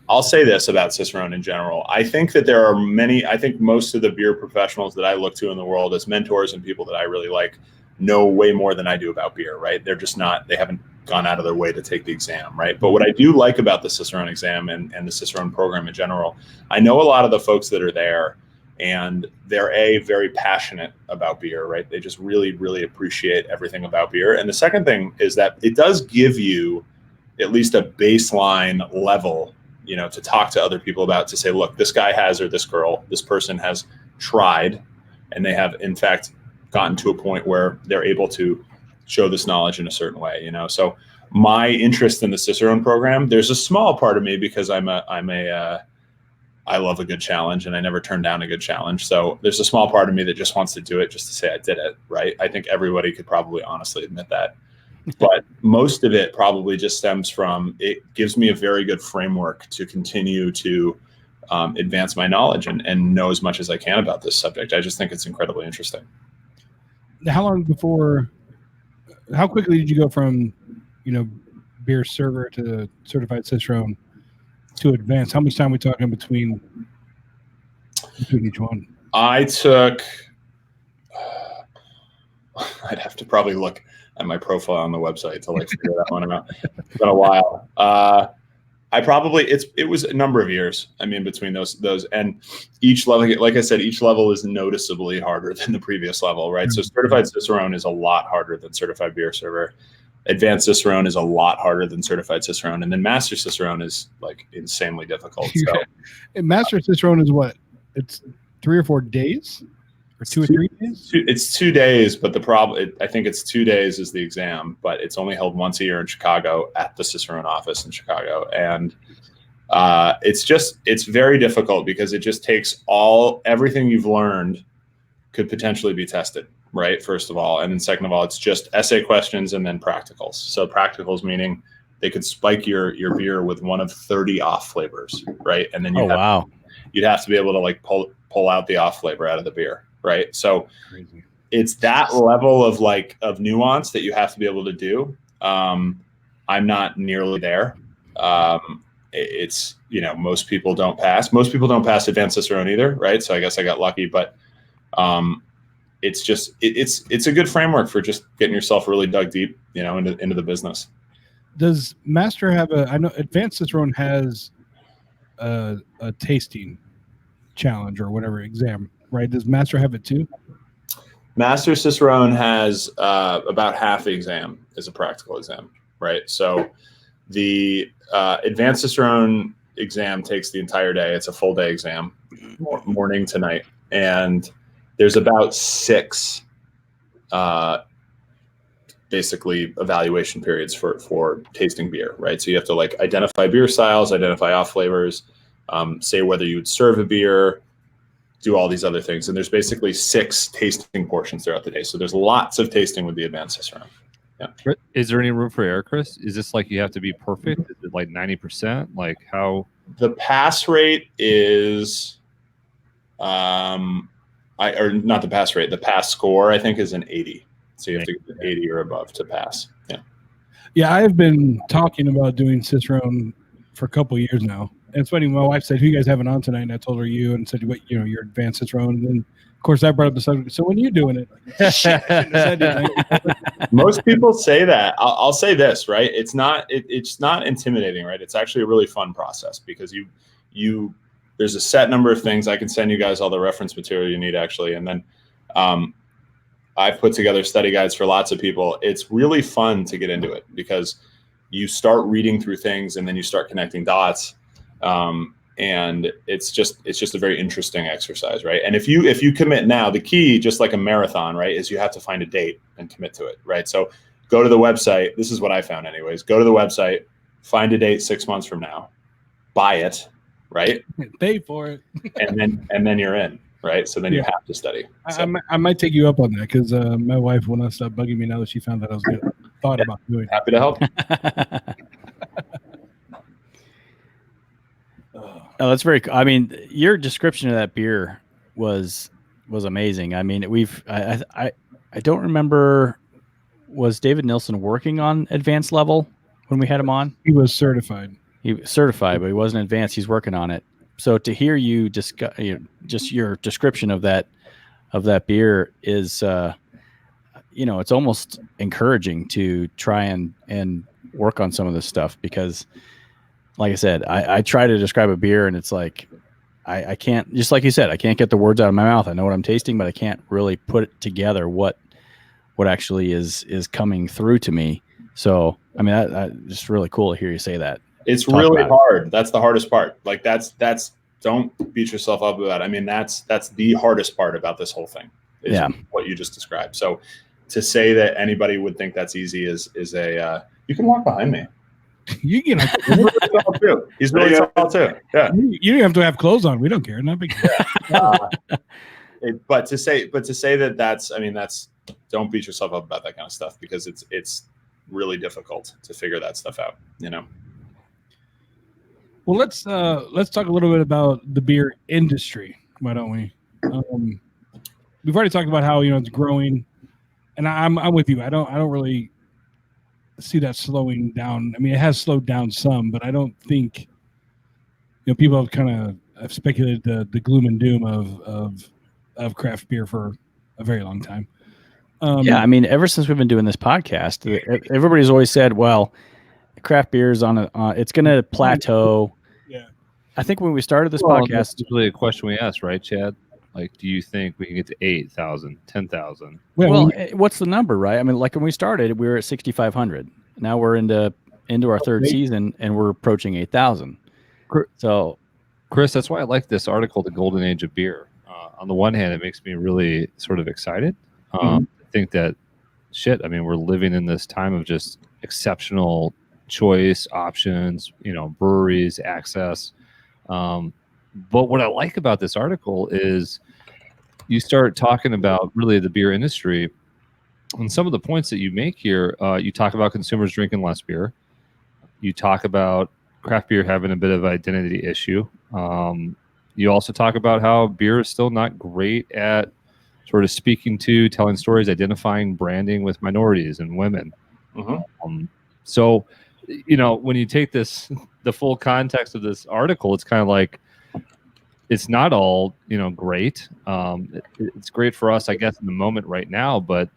C: I'll say this about Cicerone in general. I think that I think most of the beer professionals that I look to in the world as mentors and people that I really like know way more than I do about beer, right? They're just they haven't gone out of their way to take the exam, right? But what I do like about the Cicerone exam and the Cicerone program in general, I know a lot of the folks that are there, and they're very passionate about beer, right? They just really, really appreciate everything about beer. And the second thing is that it does give you at least a baseline level, to talk to other people about, to say, look, this guy has, or this girl, this person has tried, and they have in fact gotten to a point where they're able to show this knowledge in a certain way, So my interest in the Cicerone program, there's a small part of me because I love a good challenge, and I never turn down a good challenge. So there's a small part of me that just wants to do it just to say I did it, right? I think everybody could probably honestly admit that. But most of it probably just stems from, it gives me a very good framework to continue to advance my knowledge and know as much as I can about this subject. I just think it's incredibly interesting.
A: How quickly did you go from, beer server to certified Cicerone to advanced? How much time are we talking between each one?
C: I took, I'd have to probably look at my profile on the website to figure that one out. It's been a while. It was a number of years. I mean, between those, and each level, like I said, each level is noticeably harder than the previous level, right? So certified Cicerone is a lot harder than certified beer server. Advanced Cicerone is a lot harder than certified Cicerone, and then Master Cicerone is insanely difficult. So,
A: and Master Cicerone is what? It's 3 or 4 days, or 2 or 3 days.
C: It's 2 days, but the problem, I think it's 2 days is the exam, but it's only held once a year in Chicago at the Cicerone office in Chicago, and it's very difficult because it just takes everything you've learned could potentially be tested. Right, first of all, and then second of all, it's just essay questions and then practicals. So practicals meaning they could spike your beer with one of 30 off flavors, right? And then you'd have to be able to pull out the off flavor out of the beer, right? So it's that level of nuance that you have to be able to do. I'm not nearly there. It's most people don't pass. Most people don't pass advanced Cicerone either, right? So I guess I got lucky, but it's just it's a good framework for just getting yourself really dug deep, into the business.
A: Does Master have I know Advanced Cicerone has a tasting challenge or whatever exam, right? Does Master have it too?
C: Master Cicerone has about half the exam is a practical exam. right? So the advanced Cicerone exam takes the entire day. It's a full day exam, morning to night. And there's about 6 basically evaluation periods for tasting beer, right? So you have to like identify beer styles, identify off flavors, say whether you would serve a beer, do all these other things. And there's basically 6 tasting portions throughout the day. So there's lots of tasting with the advanced Cicerone. Yeah.
D: Is there any room for error, Chris? Is this like you have to be perfect? Is it like 90%? Like how?
C: The pass rate is, or not the pass rate, the pass score, I think, is an 80. So you have to get an 80 or above to pass. Yeah.
A: Yeah, I've been talking about doing Cicerone for a couple of years now. And it's funny, my wife said, "Who you guys having on tonight?" And I told her you, and said, "What, your advanced Cicerone." And then, of course, I brought up the subject. So when are you doing it? Like, shit, I shouldn't have said anything.
C: Most people say that. I'll say this, right? It's not intimidating, right? It's actually a really fun process because you there's a set number of things. I can send you guys all the reference material you need, actually, and then I've put together study guides for lots of people. It's really fun to get into it because you start reading through things and then you start connecting dots. And it's just a very interesting exercise, right? And if you commit now, the key, just like a marathon, right, is you have to find a date and commit to it, right? So go to the website. This is what I found anyways. Go to the website, find a date 6 months from now, buy it, right?
A: Pay for it.
C: and then you're in, right? So then you have to study. So.
A: I might take you up on that because my wife will not stop bugging me now that she found that I was good. Thought about doing it.
C: Happy to help.
B: Oh, that's very. I mean, your description of that beer was amazing. I mean, I don't remember. Was David Nilsson working on advanced level when we had him on?
A: He was certified.
B: He was certified, but he wasn't advanced. He's working on it. So to hear you discuss, just your description of that beer is, it's almost encouraging to try and work on some of this stuff because. Like I said, I try to describe a beer and it's like, I can't, just like you said, I can't get the words out of my mouth. I know what I'm tasting, but I can't really put it together what actually is coming through to me. So, I mean, that just really cool to hear you say that.
C: It's really hard. That's the hardest part. Like that's don't beat yourself up about it. I mean, that's the hardest part about this whole thing is what you just described. So to say that anybody would think that's easy is you can walk behind me.
A: You can.
C: He's really tall too. Yeah.
A: You don't have to have clothes on. We don't care. Not big.
C: But to say that's don't beat yourself up about that kind of stuff because it's really difficult to figure that stuff out.
A: Well, let's talk a little bit about the beer industry. Why don't we? We've already talked about how it's growing, and I'm with you. I don't really see that slowing down. I mean, it has slowed down some, but I don't think people have kind of speculated the gloom and doom of craft beer for a very long time.
B: I mean, ever since we've been doing this podcast, everybody's always said, "Well, craft beer is it's going to plateau."
A: Yeah,
B: I think when we started this podcast,
D: that's really a question we asked, right, Chad? Like, do you think we can get to 8,000, 10,000?
B: Well, what's the number, right? I mean, like when we started, we were at 6,500. Now we're into our third season, and we're approaching 8,000. So,
D: Chris, that's why I like this article, "The Golden Age of Beer." On the one hand, it makes me really sort of excited. I think that, I mean, we're living in this time of just exceptional choice, options, breweries, access. But what I like about this article is you start talking about really the beer industry and some of the points that you make here. You talk about consumers drinking less beer. You talk about craft beer having a bit of identity issue. You also talk about how beer is still not great at sort of speaking to, telling stories, identifying branding with minorities and women. So, when you take the full context of this article, it's kind of like, it's not all, great. It's great for us, I guess, in the moment right now, but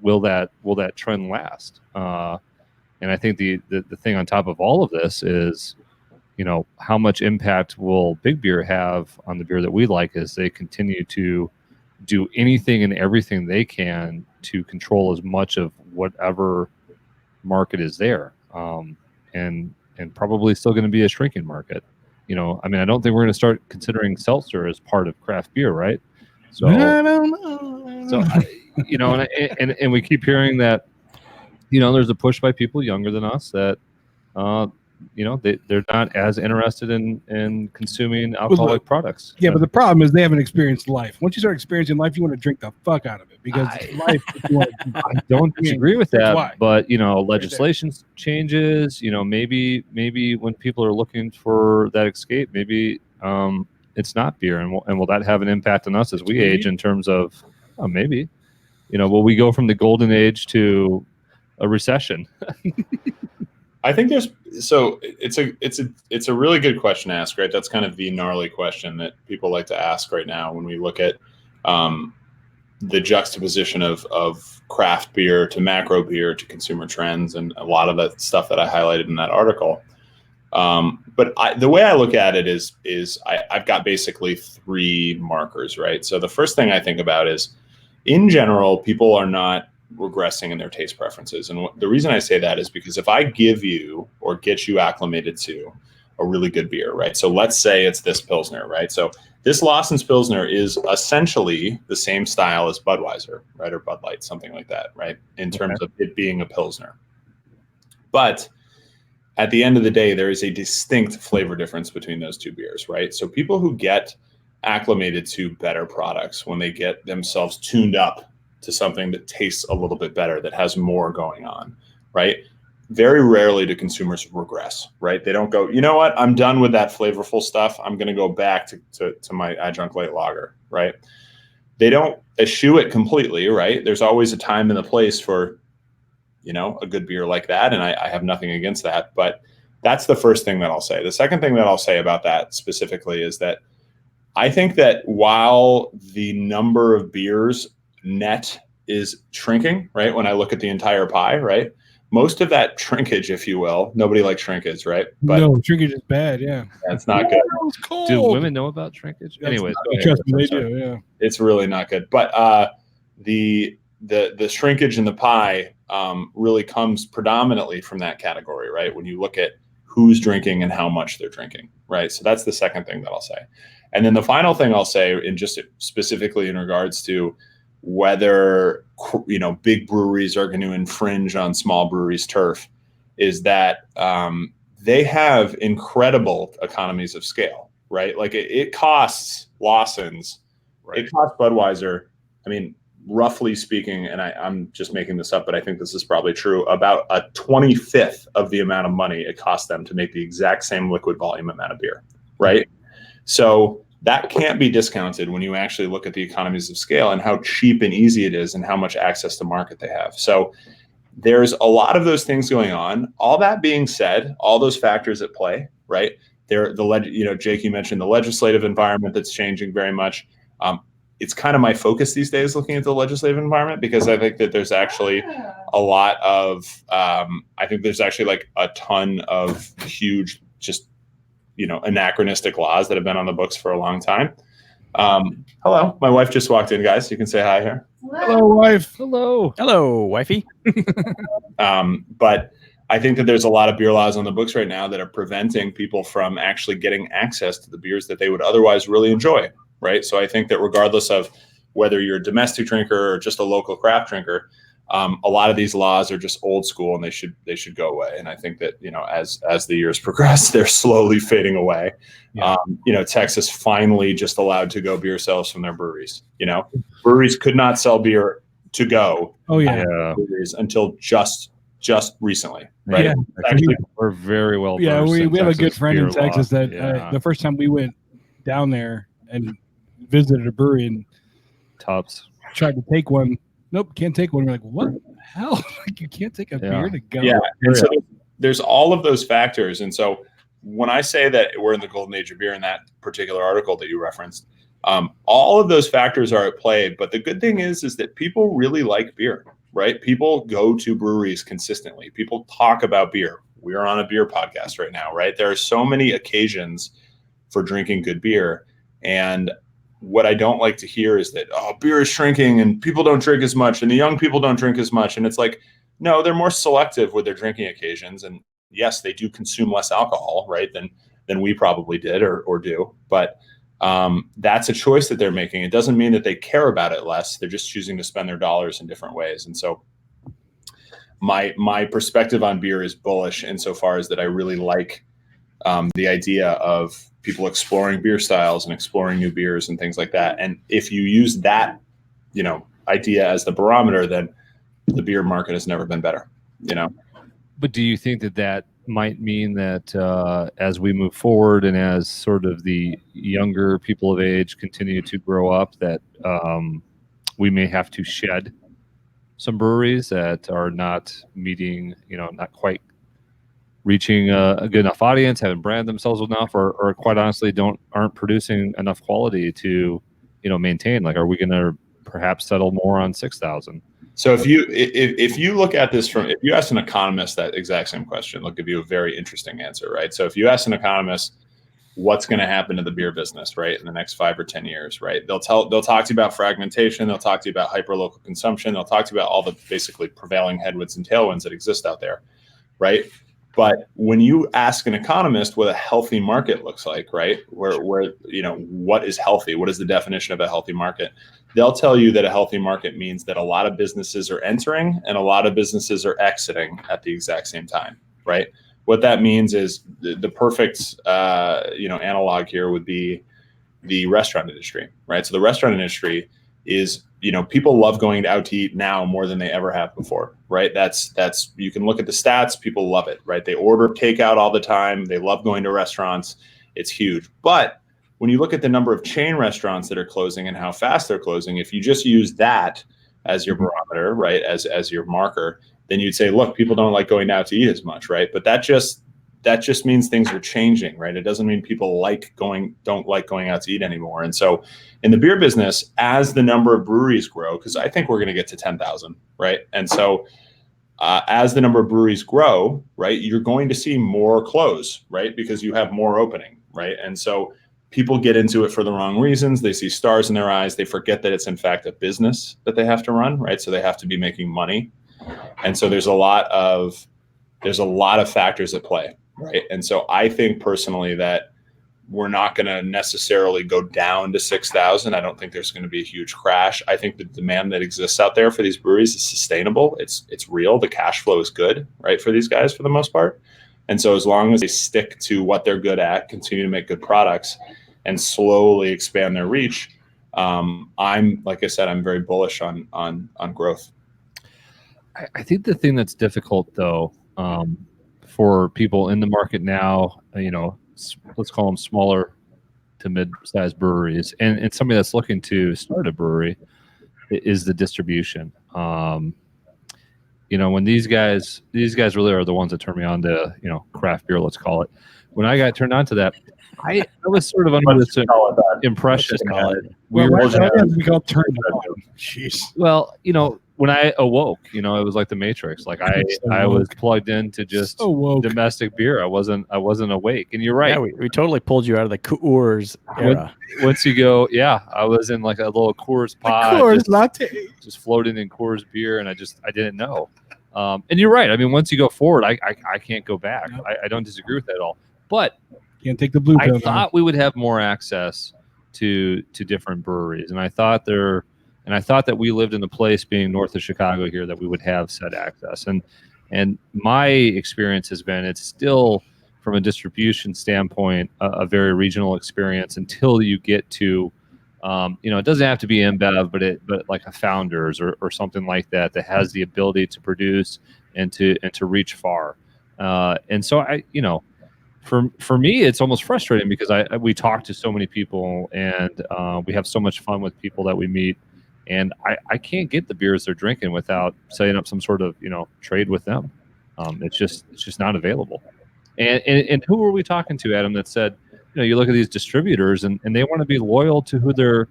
D: will that trend last? And I think the thing on top of all of this is, how much impact will big beer have on the beer that we like as they continue to do anything and everything they can to control as much of whatever market is there. and probably still going to be a shrinking market. I mean, I don't think we're going to start considering seltzer as part of craft beer, right? So
A: I don't know.
D: So, and we keep hearing that, there's a push by people younger than us that, they're not as interested in consuming alcoholic products.
A: Yeah, but the problem is they haven't experienced life. Once you start experiencing life, you want to drink the fuck out of it because life.
D: I don't disagree with that,
A: why.
D: but legislation changes. Maybe when people are looking for that escape, maybe it's not beer, and will that have an impact on us as we age in terms of maybe, will we go from the golden age to a recession?
C: I think it's a really good question to ask, right? That's kind of the gnarly question that people like to ask right now when we look at the juxtaposition of craft beer to macro beer to consumer trends and a lot of that stuff that I highlighted in that article. But the way I look at it is I've got basically 3 markers, right? So the first thing I think about is, in general, people are not regressing in their taste preferences. And the reason I say that is because if I give you or get you acclimated to a really good beer, right? So let's say it's this Pilsner, right? So this Lawson's Pilsner is essentially the same style as Budweiser, right? Or Bud Light, something like that, right? In terms of it being a Pilsner. But at the end of the day, there is a distinct flavor difference between those 2 beers, right? So people who get acclimated to better products, when they get themselves tuned up to something that tastes a little bit better, that has more going on, right? Very rarely do consumers regress, right? They don't go, you know what? I'm done with that flavorful stuff. I'm going to go back to my adjunct light lager, right? They don't eschew it completely, right? There's always a time and a place for, a good beer like that. And I have nothing against that, but that's the first thing that I'll say. The second thing that I'll say about that specifically is that I think that while the number of beers net is shrinking, right? When I look at the entire pie, right? Most of that shrinkage, if you will, nobody likes shrinkage, right? But
A: no, shrinkage is bad. Yeah,
C: that's not good.
D: Do women know about shrinkage? Anyway,
A: trust me, they do. Yeah,
C: it's really not good. But the shrinkage in the pie really comes predominantly from that category, right? When you look at who's drinking and how much they're drinking, right? So that's the second thing that I'll say. And then the final thing I'll say, in just specifically in regards to whether big breweries are going to infringe on small breweries' turf, is that they have incredible economies of scale, right? Like it costs Lawson's, right. It costs Budweiser. I mean, roughly speaking, and I'm just making this up, but I think this is probably true, about a 25th of the amount of money it costs them to make the exact same liquid volume amount of beer, right? So that can't be discounted when you actually look at the economies of scale and how cheap and easy it is and how much access to market they have. So there's a lot of those things going on. All that being said, all those factors at play, right? Jake, you mentioned the legislative environment that's changing very much. It's kind of my focus these days looking at the legislative environment, because I think that there's actually a lot of, I think there's actually like a ton of huge, just, anachronistic laws that have been on the books for a long time. Hello, my wife just walked in, guys. You can say hi here.
A: Hello, wife.
B: Hello, wifey.
C: But I think that there's a lot of beer laws on the books right now that are preventing people from actually getting access to the beers that they would otherwise really enjoy, right? So I think that regardless of whether you're a domestic drinker or just a local craft drinker, a lot of these laws are just old school and they should go away. And I think that, as the years progress, they're slowly fading away. Yeah. Texas finally just allowed to go beer sales from their breweries. Breweries could not sell beer to go.
A: Oh yeah.
C: Breweries until just recently. Right.
A: Yeah.
C: Actually,
D: we're very well.
A: Yeah. We have
D: Texas
A: a good friend in Texas
D: law.
A: that the first time we went down there and visited a brewery and
D: Tops
A: tried to take one. Nope, can't take one. We're like, what the hell? Like, you can't take a beer to go.
C: Yeah, and so there's all of those factors. And so when I say that we're in the golden age of beer in that particular article that you referenced, all of those factors are at play. But the good thing is that people really like beer, right? People go to breweries consistently. People talk about beer. We're on a beer podcast right now, right? There are so many occasions for drinking good beer. And what I don't like to hear is that, beer is shrinking and people don't drink as much and the young people don't drink as much. And it's like, no, they're more selective with their drinking occasions. And yes, they do consume less alcohol, right, than we probably did or do. But that's a choice that they're making. It doesn't mean that they care about it less. They're just choosing to spend their dollars in different ways. And so my perspective on beer is bullish insofar as that I really like the idea of people exploring beer styles and exploring new beers and things like that. And if you use that, idea as the barometer, then the beer market has never been better,
D: But do you think that might mean that as we move forward and as sort of the younger people of age continue to grow up, that we may have to shed some breweries that are not meeting, not quite reaching a good enough audience, haven't branded themselves enough, or quite honestly aren't producing enough quality to, maintain? Like, are we going to perhaps settle more on 6,000?
C: So if you look at this if you ask an economist that exact same question, they'll give you a very interesting answer, right? So if you ask an economist what's going to happen to the beer business, right, in the next 5 or 10 years, right, they'll talk to you about fragmentation, they'll talk to you about hyperlocal consumption, they'll talk to you about all the basically prevailing headwinds and tailwinds that exist out there, right? But when you ask an economist what a healthy market looks like, right, where what is healthy, what is the definition of a healthy market, they'll tell you that a healthy market means that a lot of businesses are entering and a lot of businesses are exiting at the exact same time, right? What that means is the perfect analog here would be the restaurant industry, right? So the restaurant industry is, people love going out to eat now more than they ever have before, right? That's you can look at the stats, people love it, right? They order takeout all the time, they love going to restaurants, it's huge. But when you look at the number of chain restaurants that are closing and how fast they're closing, if you just use that as your barometer, right, as your marker, then you'd say, look, people don't like going out to eat as much, right? But that just means things are changing, right? It doesn't mean people don't like going out to eat anymore. And so in the beer business, as the number of breweries grow, because I think we're going to get to 10,000, right? And so as the number of breweries grow, right, you're going to see more close, right? Because you have more opening, right? And so people get into it for the wrong reasons. They see stars in their eyes. They forget that it's in fact a business that they have to run, right? So they have to be making money. And so there's a lot of factors at play, right? And so I think personally that we're not going to necessarily go down to 6,000. I don't think there's going to be a huge crash. I think the demand that exists out there for these breweries is sustainable. It's real. The cash flow is good, right, for these guys for the most part. And so as long as they stick to what they're good at, continue to make good products, and slowly expand their reach, like I said, I'm very bullish on growth.
D: I think the thing that's difficult, though, for people in the market now, let's call them smaller to mid-sized breweries, and somebody that's looking to start a brewery, is the distribution. When these guys really are the ones that turn me on to, craft beer, let's call it. When I got turned on to that, I was sort of under this impression that
A: we got turned on. Jeez.
D: Well, when I awoke, it was like the Matrix. Like I was plugged into just domestic beer. I wasn't awake. And you're right.
B: Yeah, we totally pulled you out of the Coors era.
D: Once you go, I was in like a little Coors pod,
A: Coors latte,
D: just floating in Coors beer, and I didn't know. And you're right. I mean, once you go forward, I can't go back. Nope. I don't disagree with that at all. But
A: can't take the blue pill.
D: I thought we would have more access to different breweries, and I thought that we lived in a place being north of Chicago here that we would have said access. And my experience has been it's still, from a distribution standpoint, a very regional experience until you get to, it doesn't have to be InBev, but like a Founders or something like that has the ability to produce and to reach far. And so for me, it's almost frustrating because we talk to so many people and we have so much fun with people that we meet. And I can't get the beers they're drinking without setting up some sort of, trade with them. It's just not available. And who were we talking to, Adam, that said, you look at these distributors and they want to be loyal to who they're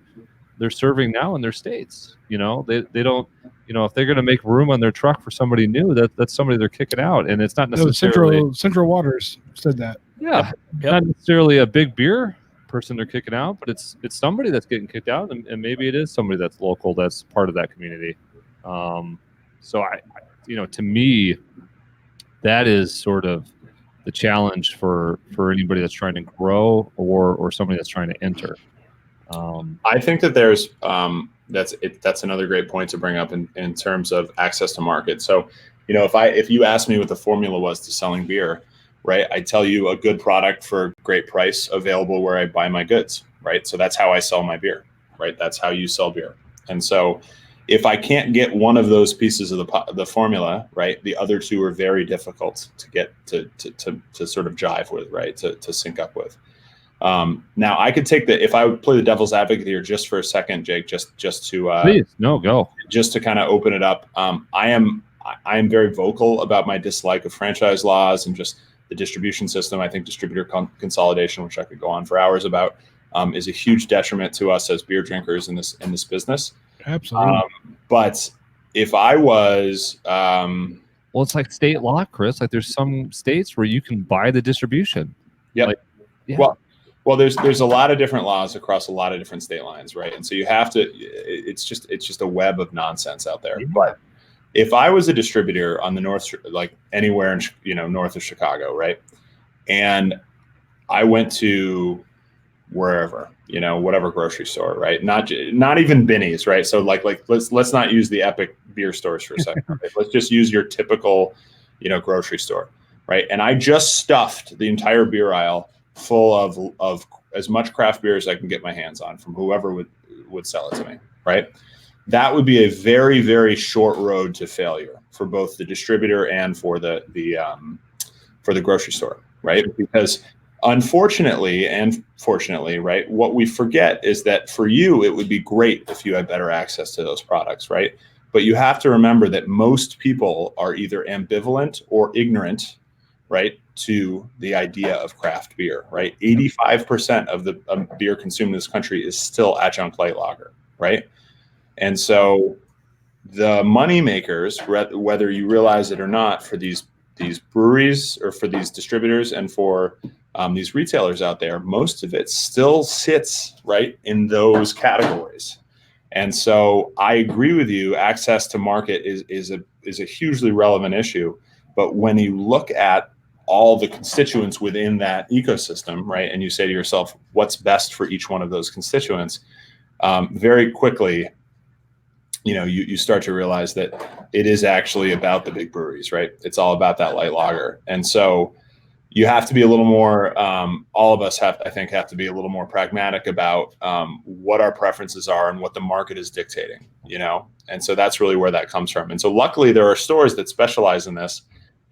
D: serving now in their states. They don't, if they're going to make room on their truck for somebody new, that's somebody they're kicking out. And it's not necessarily
A: Central Waters said that.
D: Yeah. Yep. Not necessarily a big beer person they're kicking out, but it's somebody that's getting kicked out, and maybe it is somebody that's local, that's part of that community. So I to me, that is sort of challenge for anybody that's trying to grow or somebody that's trying to enter.
C: I think that there's that's another great point to bring up in terms of access to market. So, if you asked me what the formula was to selling beer, right, I tell you a good product for a great price available where I buy my goods, right? So that's how I sell my beer, right? That's how you sell beer. And so if I can't get one of those pieces of the formula, right, the other two are very difficult to get to sort of jive with, right, to sync up with. Now I could take if I would play the devil's advocate here just for a second, Jake, just to
D: please, no, go.
C: Just to kind of open it up. I am very vocal about my dislike of franchise laws and just the distribution system. I think distributor consolidation, which I could go on for hours about, is a huge detriment to us as beer drinkers in this business.
A: Absolutely.
C: But if I was,
D: well, it's like state law, Chris. Like there's some states where you can buy the distribution.
C: Yeah.
D: Like, yeah.
C: Well, there's a lot of different laws across a lot of different state lines, right? And so you have to. It's just a web of nonsense out there. But if I was a distributor on the north, like anywhere in north of Chicago, right, and I went to wherever, whatever grocery store, right? Not even Binny's, right? So like let's not use the epic beer stores for a second. Right? Let's just use your typical, grocery store, right? And I just stuffed the entire beer aisle full of as much craft beer as I can get my hands on from whoever would sell it to me, right? That would be a very, very short road to failure for both the distributor and for the grocery store, right? Because unfortunately and fortunately, right, what we forget is that for you, it would be great if you had better access to those products, right? But you have to remember that most people are either ambivalent or ignorant, right, to the idea of craft beer, right? 85% of the beer consumed in this country is still adjunct light lager, right? And so the money makers, whether you realize it or not, for these breweries or for these distributors and for these retailers out there, most of it still sits right in those categories. And so I agree with you. Access to market is a hugely relevant issue. But when you look at all the constituents within that ecosystem, right, and you say to yourself, what's best for each one of those constituents, very quickly, you start to realize that it is actually about the big breweries, right? It's all about that light lager. And so you have to be a little more, all of us have to be a little more pragmatic about what our preferences are and what the market is dictating, And so that's really where that comes from. And so luckily there are stores that specialize in this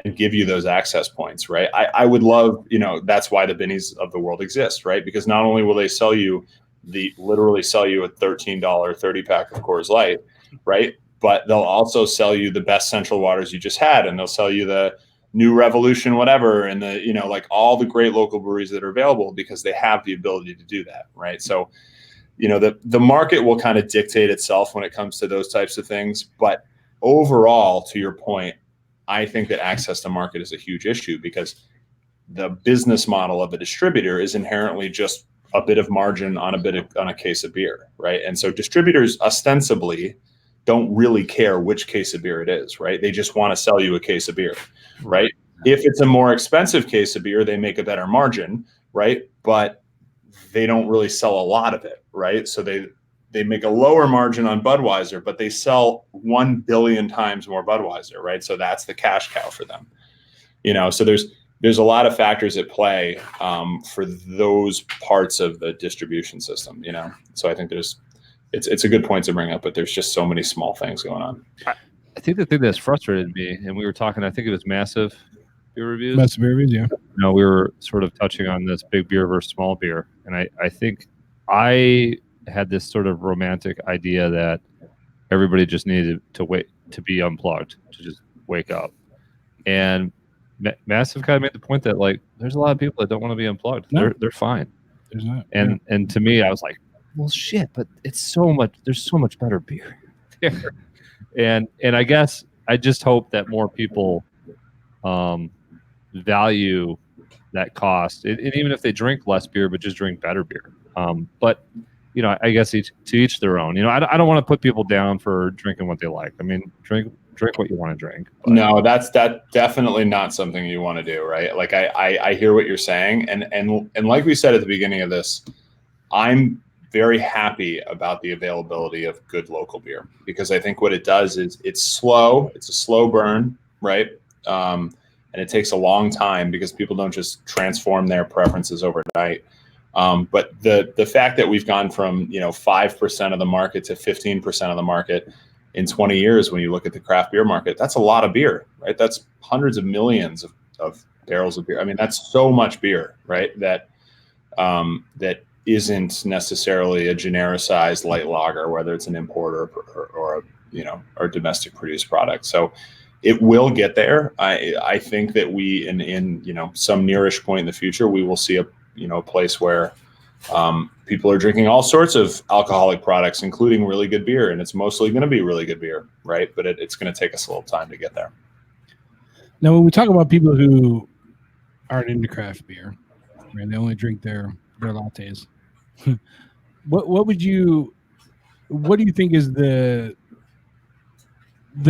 C: and give you those access points, right? I would love, that's why the Binnies of the world exist, right? Because not only will they literally sell you a $13 30-pack of Coors Light, right? But they'll also sell you the best Central Waters you just had, and they'll sell you the New Revolution, whatever, and the, like all the great local breweries that are available because they have the ability to do that, right? So, the market will kind of dictate itself when it comes to those types of things. But overall, to your point, I think that access to market is a huge issue because the business model of a distributor is inherently just a bit of margin on a case of beer, right? And so distributors ostensibly don't really care which case of beer it is, right? They just want to sell you a case of beer, right? If it's a more expensive case of beer, they make a better margin, right? But they don't really sell a lot of it, right? So they make a lower margin on Budweiser, but they sell 1 billion times more Budweiser, right? So that's the cash cow for them, So there's a lot of factors at play for those parts of the distribution system, So I think it's a good point to bring up, but there's just so many small things going on.
D: I think the thing that's frustrated me, and we were talking, I think it was Massive Beer Reviews.
A: Massive Beer Reviews, yeah.
D: We were sort of touching on this big beer versus small beer, and I think I had this sort of romantic idea that everybody just needed to wait to be unplugged, to just wake up. And Massive kind of made the point that like there's a lot of people that don't want to be unplugged. No. They're fine.
A: There's not.
D: And to me, I was like, well, shit, but there's so much better beer there. And I guess I just hope that more people value that cost, and even if they drink less beer, but just drink better beer. But I guess to each their own. I don't want to put people down for drinking what they like. I mean, drink drink what you want to drink. But.
C: No, that's definitely not something you want to do, right? Like I hear what you're saying, and like we said at the beginning of this, I'm very happy about the availability of good local beer, because I think what it does is it's slow. It's a slow burn, right? And it takes a long time because people don't just transform their preferences overnight. But the fact that we've gone from 5% of the market to 15% of the market in 20 years, when you look at the craft beer market, that's a lot of beer, right? That's hundreds of millions of barrels of beer. I mean, that's so much beer, right? That isn't necessarily a genericized light lager, whether it's an import or a domestic produced product. So it will get there. I think that we in some nearish point in the future, we will see a place where people are drinking all sorts of alcoholic products, including really good beer, and it's mostly going to be really good beer, right? But it's going to take us a little time to get there.
A: Now, when we talk about people who aren't into craft beer, right, they only drink their lattes. What do you think is the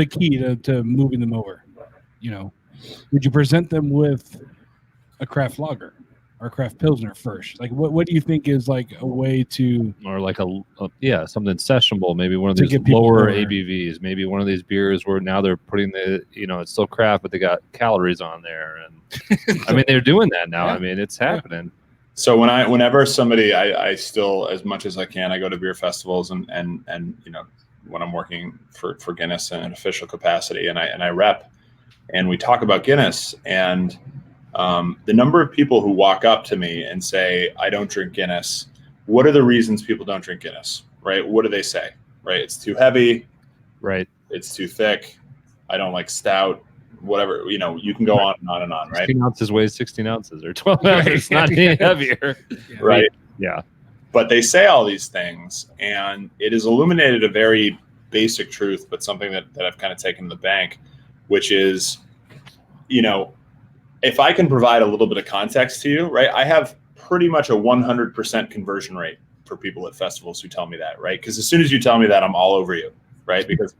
A: key to moving them over? Would you present them with a craft lager or craft pilsner first? Like, what do you think is like a way to,
D: or like something sessionable, maybe one of
A: to
D: these
A: get people
D: lower
A: over.
D: ABVs, maybe one of these beers where now they're putting it's still craft, but they got calories on there, and I mean they're doing that now.
A: Yeah.
D: I mean it's happening.
C: So whenever somebody, I still, as much as I can, I go to beer festivals and when I'm working for Guinness in an official capacity, and I rep, and we talk about Guinness, and the number of people who walk up to me and say, I don't drink Guinness. What are the reasons people don't drink Guinness, right? What do they say, right? It's too heavy,
D: right?
C: It's too thick. I don't like stout. Whatever, you can go on and on and on, right?
D: 16 ounces weighs 16 ounces or 12 ounces. It's not any heavier.
C: Right.
D: Yeah.
C: But they say all these things, and it has illuminated a very basic truth, but something that I've kind of taken to the bank, which is, if I can provide a little bit of context to you, right? I have pretty much a 100% conversion rate for people at festivals who tell me that, right? Because as soon as you tell me that, I'm all over you, right? Because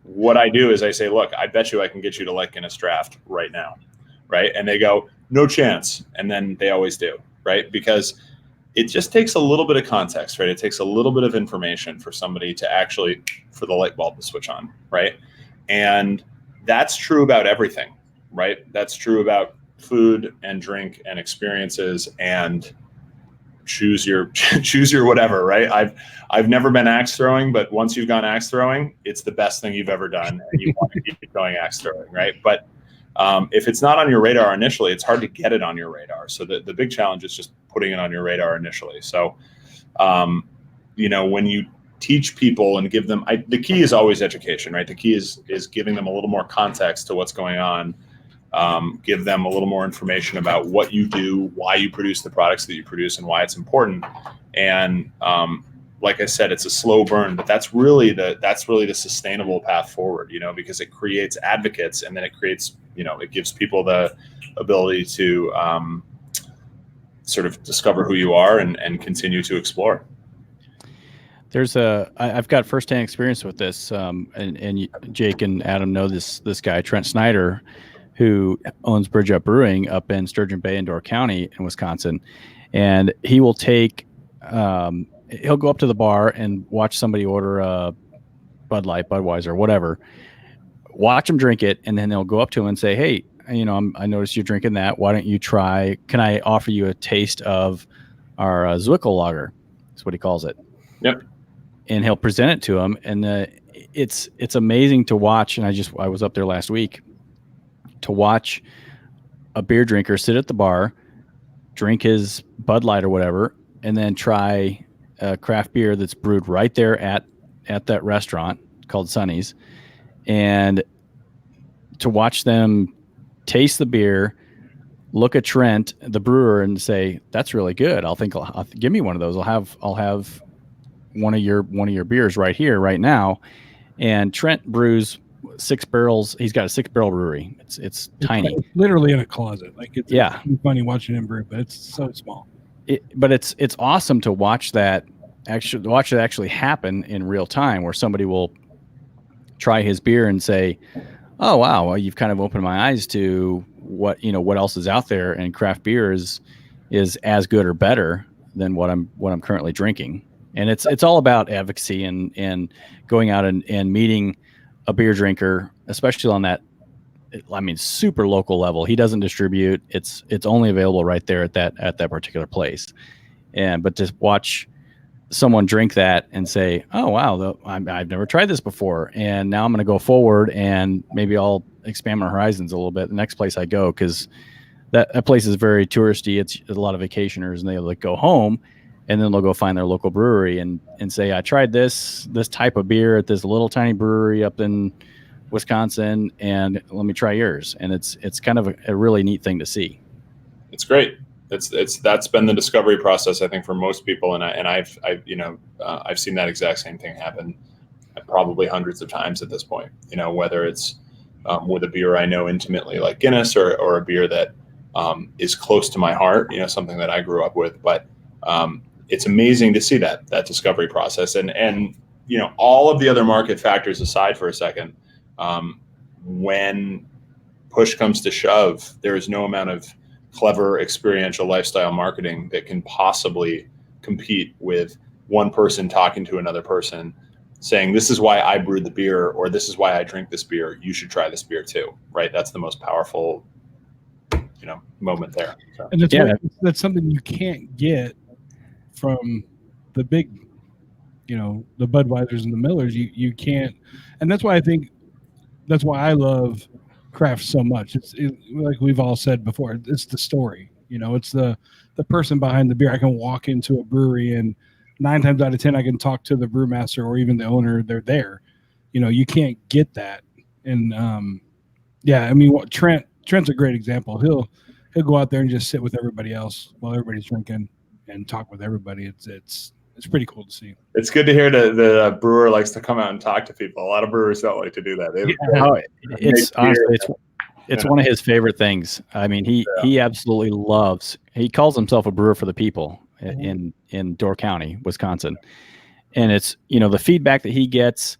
C: what I do is I say, look, I bet you I can get you to like Guinness Draft right now, right? And they go, no chance. And then they always do, right? Because it just takes a little bit of context, right? It takes a little bit of information for somebody to actually, for the light bulb to switch on, right? And that's true about everything, right? That's true about food and drink and experiences, and choose your whatever, right? I've never been axe throwing, but once you've gone axe throwing, it's the best thing you've ever done, and you want to keep going axe throwing, right? But if it's not on your radar initially, it's hard to get it on your radar. So the big challenge is just putting it on your radar initially. So when you teach people and give them, the key is always education, right? The key is giving them a little more context to what's going on. Give them a little more information about what you do, why you produce the products that you produce, and why it's important. And like I said, it's a slow burn, but that's really the sustainable path forward, because it creates advocates, and then it creates, it gives people the ability to sort of discover who you are and continue to explore.
B: I've got firsthand experience with this, and Jake and Adam know this guy, Trent Snyder, who owns Bridge Up Brewing up in Sturgeon Bay in Door County in Wisconsin. And he will he'll go up to the bar and watch somebody order a Bud Light, Budweiser, whatever, watch them drink it. And then they'll go up to him and say, hey, I noticed you're drinking that. Why don't you try, can I offer you a taste of our Zwickel lager? That's what he calls it.
C: Yep.
B: And he'll present it to him. And it's amazing to watch. And I was up there last week to watch a beer drinker sit at the bar, drink his Bud Light or whatever, and then try a craft beer that's brewed right there at that restaurant called Sonny's, and to watch them taste the beer, look at Trent, the brewer, and say, "That's really good. I'll give me one of those. I'll have one of your beers right here, right now." And Trent brews 6 barrels. He's got a 6-barrel brewery. It's tiny.
A: It's literally in a closet. Like it's funny watching him brew, but it's so small.
B: But it's awesome to watch it actually happen in real time, where somebody will try his beer and say, oh, wow, well, you've kind of opened my eyes to what else is out there, and craft beer is as good or better than what I'm currently drinking. And it's all about advocacy and going out and meeting a beer drinker, especially on that, I mean, super local level. He doesn't distribute. It's only available right there at that particular place. But to watch someone drink that and say, oh, wow, I've never tried this before, and now I'm going to go forward and maybe I'll expand my horizons a little bit the next place I go, because that place is very touristy. It's a lot of vacationers, and they like go home and then they'll go find their local brewery and say, I tried this type of beer at this little tiny brewery up in Wisconsin, and let me try yours. And it's kind of a really neat thing to see.
C: It's great. That's been the discovery process, I think, for most people, and I've seen that exact same thing happen probably hundreds of times at this point. Whether it's with a beer I know intimately like Guinness, or a beer that is close to my heart, something that I grew up with. But it's amazing to see that discovery process, and all of the other market factors aside for a second, when push comes to shove, there is no amount of clever experiential lifestyle marketing that can possibly compete with one person talking to another person saying, this is why I brewed the beer, or this is why I drink this beer. You should try this beer too. Right. That's the most powerful, moment there. So.
A: And that's something you can't get from the big, the Budweisers and the Millers. You can't. And that's why I love craft so much. It's like we've all said before, it's the story. It's the person behind the beer. I can walk into a brewery and 9 times out of 10 I can talk to the brewmaster or even the owner. They're there. You can't get that. And Trent's a great example. He'll go out there and just sit with everybody else while everybody's drinking and talk with everybody. It's pretty cool to see.
C: It's good to hear that the brewer likes to come out and talk to people. A lot of brewers don't like to do that.
B: It's honestly, it's one of his favorite things. I mean, he absolutely loves. He calls himself a brewer for the people in Door County, Wisconsin, and it's the feedback that he gets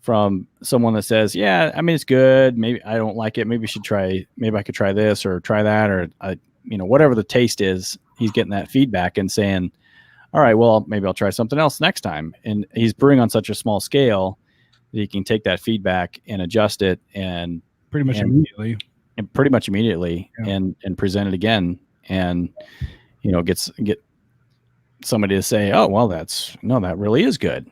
B: from someone that says, yeah, I mean, it's good. Maybe I don't like it. Maybe I could try this or try that, or whatever the taste is. He's getting that feedback and saying, all right, well, maybe I'll try something else next time. And he's brewing on such a small scale that he can take that feedback and adjust it and
A: immediately
B: yeah. and present it again. And, get somebody to say, oh, well, that really is good.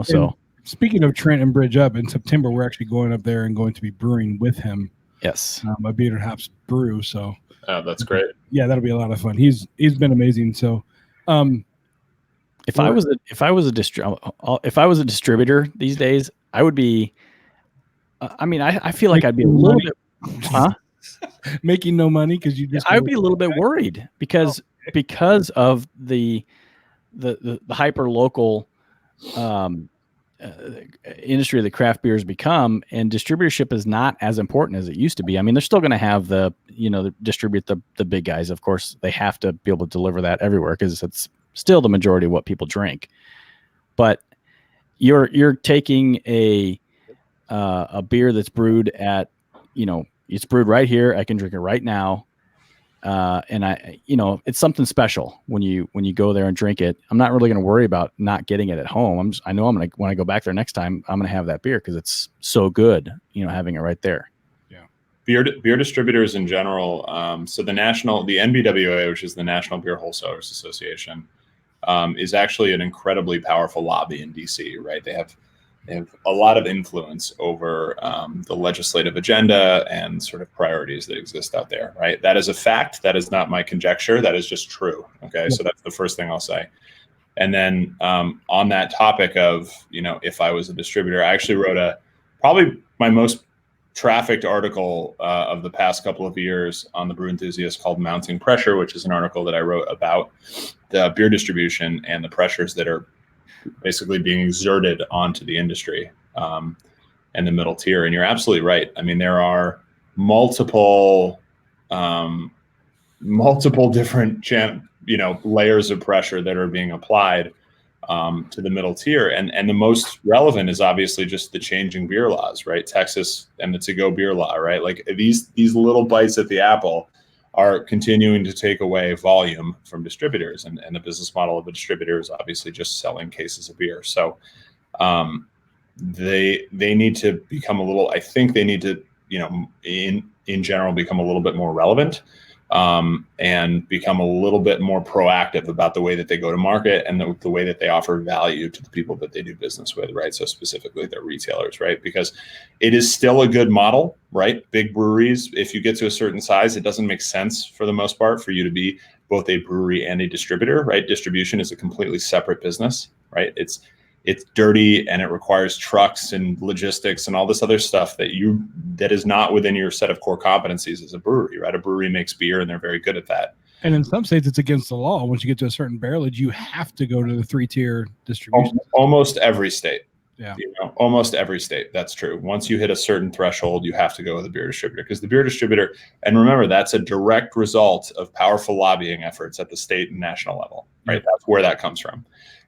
B: So
A: speaking of Trent and Bridge Up, in September, we're actually going up there and going to be brewing with him.
B: Yes.
A: A Bearded Hops brew. So
C: that's great.
A: Yeah, that'll be a lot of fun. He's been amazing. So,
B: if I was a distributor these days, I would be. I feel like I'd be a little bit,
A: making no money because
B: I would be a little bit worried because of the hyper local industry that craft beers become, and distributorship is not as important as it used to be. I mean, they're still going to have distribute the big guys. Of course, they have to be able to deliver that everywhere because it's still the majority of what people drink. But you're taking a beer that's brewed at, it's brewed right here. I can drink it right now. And it's something special when you go there and drink it. I'm not really going to worry about not getting it at home. When I go back there next time, I'm going to have that beer because it's so good, having it right there.
C: Yeah. Beer distributors in general. So the NBWA, which is the National Beer Wholesalers Association, is actually an incredibly powerful lobby in DC, right? They have a lot of influence over the legislative agenda and sort of priorities that exist out there, right? That is a fact. That is not my conjecture. That is just true. Okay, so that's the first thing I'll say. And then on that topic of, if I was a distributor, I actually wrote probably my most trafficked article of the past couple of years on the Brew Enthusiast called Mounting Pressure, which is an article that I wrote about the beer distribution and the pressures that are basically being exerted onto the industry and the middle tier. And you're absolutely right. I mean, there are multiple different layers of pressure that are being applied to the middle tier. And the most relevant is obviously just the changing beer laws, right? Texas and the to-go beer law, right? Like these little bites at the apple are continuing to take away volume from distributors. And the business model of a distributor is obviously just selling cases of beer. So they need to become a little, I think they need to, in general, become a little bit more relevant. And become a little bit more proactive about the way that they go to market and the way that they offer value to the people that they do business with, right? So specifically their retailers, right? Because it is still a good model, right? Big breweries, if you get to a certain size, it doesn't make sense for the most part for you to be both a brewery and a distributor, right? Distribution is a completely separate business, right? It's dirty and it requires trucks and logistics and all this other stuff that is not within your set of core competencies as a brewery, right? A brewery makes beer and they're very good at that.
A: And in some states, it's against the law. Once you get to a certain barrelage, you have to go to the 3-tier distribution.
C: Almost every state.
A: Yeah.
C: Almost every state. That's true. Once you hit a certain threshold, you have to go with the beer distributor, because the beer distributor, and remember, that's a direct result of powerful lobbying efforts at the state and national level, right?
A: Yeah.
C: That's where that comes from.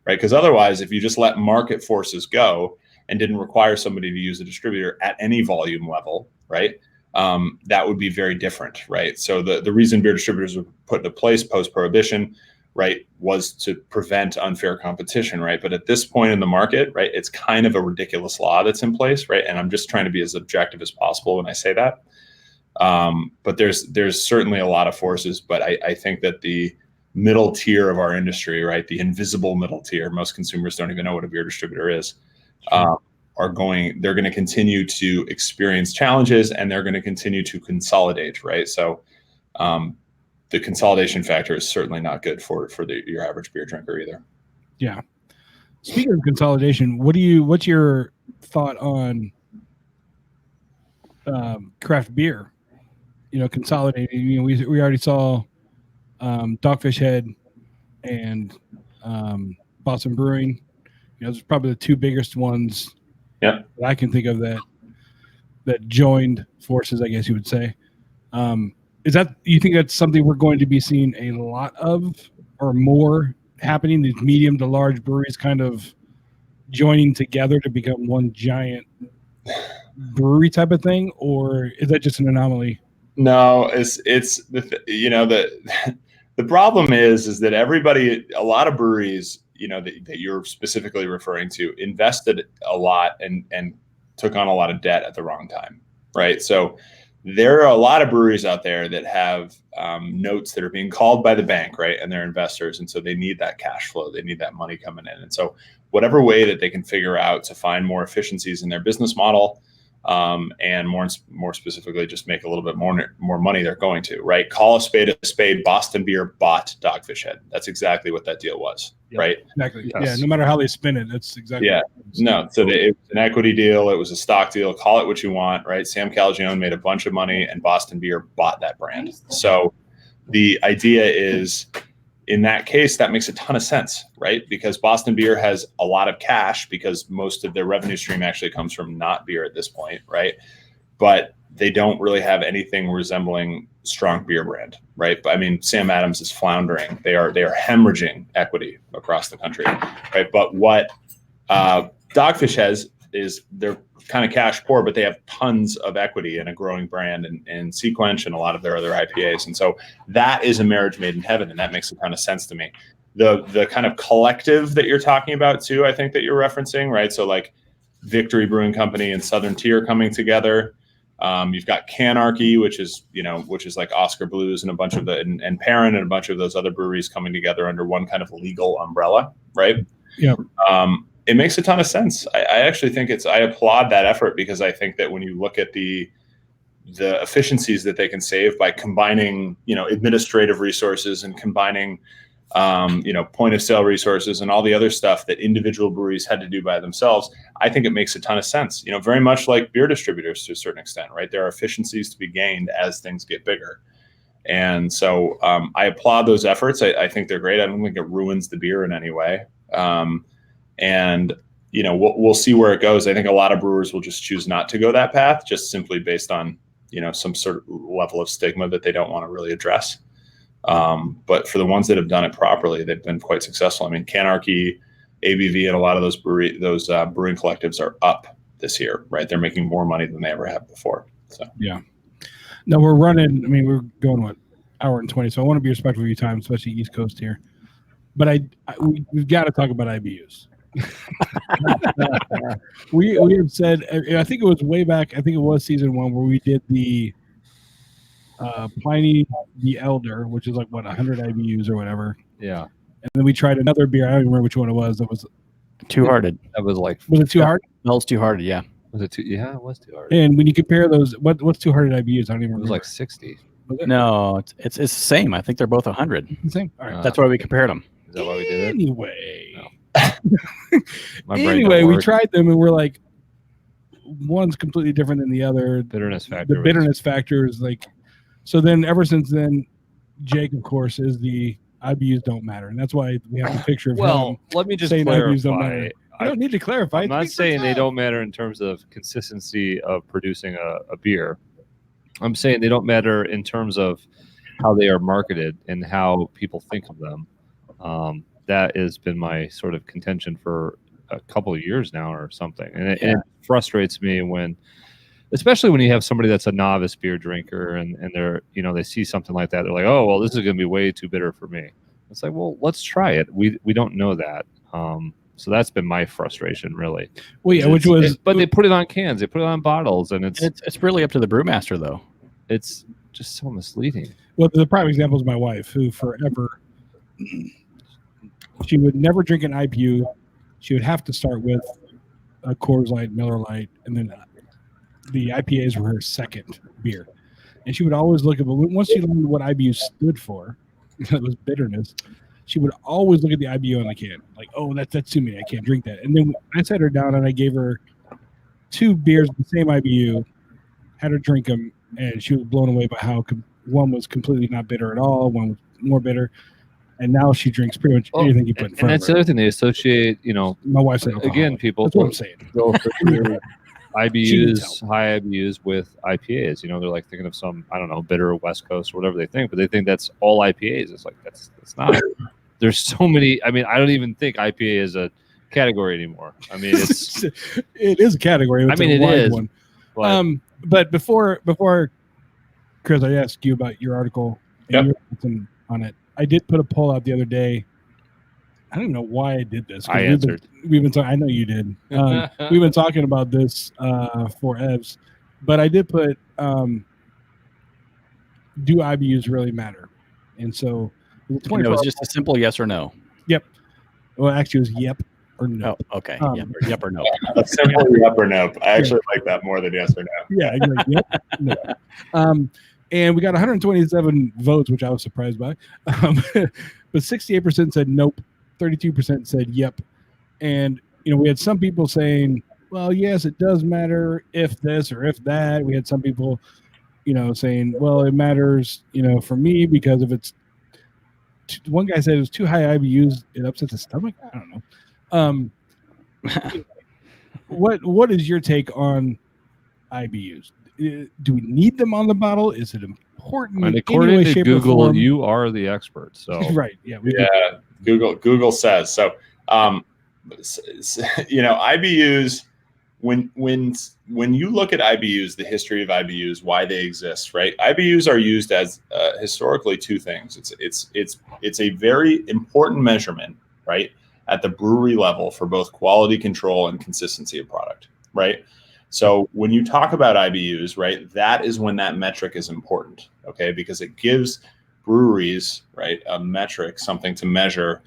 C: Right? Because otherwise, if you just let market forces go and didn't require somebody to use a distributor at any volume level, right? That would be very different, right? So the reason beer distributors were put into place post-prohibition, right, was to prevent unfair competition, right? But at this point in the market, right, it's kind of a ridiculous law that's in place, right? And I'm just trying to be as objective as possible when I say that. But there's certainly a lot of forces, but I think that the middle tier of our industry, right, the invisible middle tier, most consumers don't even know what a beer distributor is, they're going to continue to experience challenges, and they're going to continue to consolidate, right? So the consolidation factor is certainly not good for your average beer drinker either.
A: Yeah. Speaking of consolidation, what's your thought on craft beer? Consolidating. We already saw Dogfish Head and Boston Brewing. Those are probably the two biggest ones that I can think of that joined forces, I guess you would say. You think that's something we're going to be seeing a lot of or more happening, these medium to large breweries kind of joining together to become one giant brewery type of thing, or is that just an anomaly?
C: No, the problem is that a lot of breweries, that you're specifically referring to, invested a lot and took on a lot of debt at the wrong time, right? So there are a lot of breweries out there that have notes that are being called by the bank, right? And they're investors. And so they need that cash flow. They need that money coming in. And so whatever way that they can figure out to find more efficiencies in their business model, and more specifically, just make a little bit more money, they're going to, right? Call a spade a spade. Boston Beer bought Dogfish Head. That's exactly what that deal was, right?
A: Exactly.
C: Yes.
A: Yeah. No matter how they spin it, that's exactly.
C: Yeah. No. So it was an equity deal. It was a stock deal. Call it what you want, right? Sam Calagione made a bunch of money, and Boston Beer bought that brand. So the idea is, in that case, that makes a ton of sense, right? Because Boston Beer has a lot of cash, because most of their revenue stream actually comes from not beer at this point, right? But they don't really have anything resembling strong beer brand, right? But I mean, Sam Adams is floundering. They are hemorrhaging equity across the country, right? But what Dogfish has is they're kind of cash poor, but they have tons of equity in a growing brand and Sequench and a lot of their other IPAs. And so that is a marriage made in heaven, and that makes a ton of sense to me. The kind of collective that you're talking about too, I think that you're referencing, right? So like Victory Brewing Company and Southern Tier coming together. You've got Canarchy, which is like Oscar Blues and a bunch of and Perrin and a bunch of those other breweries coming together under one kind of legal umbrella, right?
A: Yeah.
C: It makes a ton of sense. I actually think I applaud that effort, because I think that when you look at the efficiencies that they can save by combining, administrative resources and combining, point of sale resources and all the other stuff that individual breweries had to do by themselves, I think it makes a ton of sense. Very much like beer distributors to a certain extent, right? There are efficiencies to be gained as things get bigger. And so I applaud those efforts. I think they're great. I don't think it ruins the beer in any way. And we'll see where it goes. I think a lot of brewers will just choose not to go that path, just simply based on some sort of level of stigma that they don't want to really address. But for the ones that have done it properly, they've been quite successful. I mean, Canarchy ABV and a lot of those brewing collectives are up this year, right? They're making more money than they ever have before. So
A: yeah. No, we're running. I mean, we're going what, hour and 20. So I want to be respectful of your time, especially East Coast here. But we've got to talk about IBUs. we have said, I think it was way back. I think it was season 1 where we did the Pliny the Elder, which is like what, 100 IBUs or whatever.
D: Yeah.
A: And then we tried another beer. I don't even remember which one it was. That was
B: Two Hearted.
D: That was like,
A: was it Two Hearted?
B: Smells Two Hearted, yeah.
D: was it two? Yeah, it was Two Hearted.
A: And when you compare those, what's Two Hearted IBUs? I don't even
D: It was
A: remember.
D: like 60.
A: Was it?
B: No, it's the same. I think they're both 100.
A: The same. All right.
B: That's why we compared them.
D: Is that why we did it?
A: Anyway.
D: No. My brain
A: Anyway,
D: don't
A: we
D: work.
A: tried them and we're like, one's completely different than the other.
D: Bitterness factor.
A: The bitterness factor is like, so then ever since then, Jake, of course, is the IBUs don't matter. And that's why we have a picture of him
D: let me just
A: saying IBUs don't matter.
D: clarify.
A: I don't need to clarify.
D: I'm not saying they don't matter in terms of consistency of producing a beer. I'm saying they don't matter in terms of how they are marketed and how people think of them. That has been my sort of contention for a couple of years now or something. And it frustrates me when, especially when you have somebody that's a novice beer drinker and they're, they see something like that. They're like, oh, well, this is going to be way too bitter for me. It's like, well, let's try it. We don't know that. So that's been my frustration, really.
A: Well, yeah,
D: but they put it on cans, they put it on bottles, and
B: It's really up to the brewmaster, though.
D: it's just so misleading.
A: well, the prime example is my wife, who forever, she would never drink an IPU. She would have to start with a Coors Light, Miller Lite, and then the IPAs were her second beer. And she would always look at, but once she learned what IBU stood for, it was bitterness, she would always look at the IBU on the can. Like, oh, that's too many. I can't drink that. And then I sat her down and I gave her 2 beers with the same IBU, had her drink them, and she was blown away by how one was completely not bitter at all, one was more bitter. And now she drinks pretty much anything you put in front
D: And that's
A: of
D: the
A: her.
D: other thing, they associate,
A: My wife's an alcoholic.
D: again, people
A: That's what I'm saying.
D: go for their
A: She needs
D: IBUs, high IBUs with IPAs. They're like thinking of some, I don't know, bitter West Coast or whatever they think, but they think that's all IPAs. It's like, that's not. There's so many. I mean, I don't even think IPA is a category anymore. I mean, it's
A: it is a category. It's
D: it
A: a wide
D: is.
A: one.
D: But
A: But before Chris, I asked you about your article and your thoughts on it. I did put a poll out the other day. I don't know why I did this.
D: I answered.
A: We've been talking. I know you did. We've been talking about this for Evs, but I did put do IBUs really matter? And so
B: It was just a simple yes or no.
A: Yep. Well, actually, it was yep or no.
B: Oh, okay. Yep or no.
C: A simple yep or no. I actually like that more than yes or no.
A: Yeah, like, yep, no. And we got 127 votes, which I was surprised by. But 68% said nope, 32% said yep. And we had some people saying, well, yes, it does matter if this or if that. We had some people, saying, well, it matters, for me because if it's one guy said it was too high IBUs, it upsets the stomach. I don't know. What is your take on IBUs? Do we need them on the bottle? Is it important?
D: And
A: in
D: according
A: any way,
D: to
A: shape, or
D: Google,
A: form?
D: you are the expert. So
A: Right. Yeah.
C: Google says so. IBUs. When you look at IBUs, the history of IBUs, why they exist, right? IBUs are used as historically 2 things. It's a very important measurement, right, at the brewery level for both quality control and consistency of product, right? So when you talk about IBUs, right, that is when that metric is important, okay, because it gives breweries, right, a metric, something to measure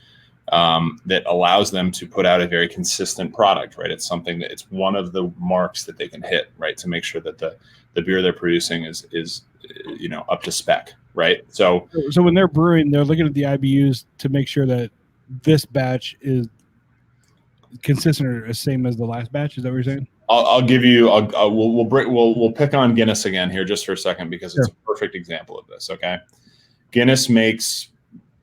C: that allows them to put out a very consistent product, right? It's something that it's one of the marks that they can hit, right, to make sure that the beer they're producing is up to spec, right? So
A: when they're brewing, they're looking at the IBUs to make sure that this batch is consistent or the same as the last batch. Is that what you're saying?
C: I'll give you. We'll pick on Guinness again here just for a second because it's a perfect example of this. Okay, Guinness makes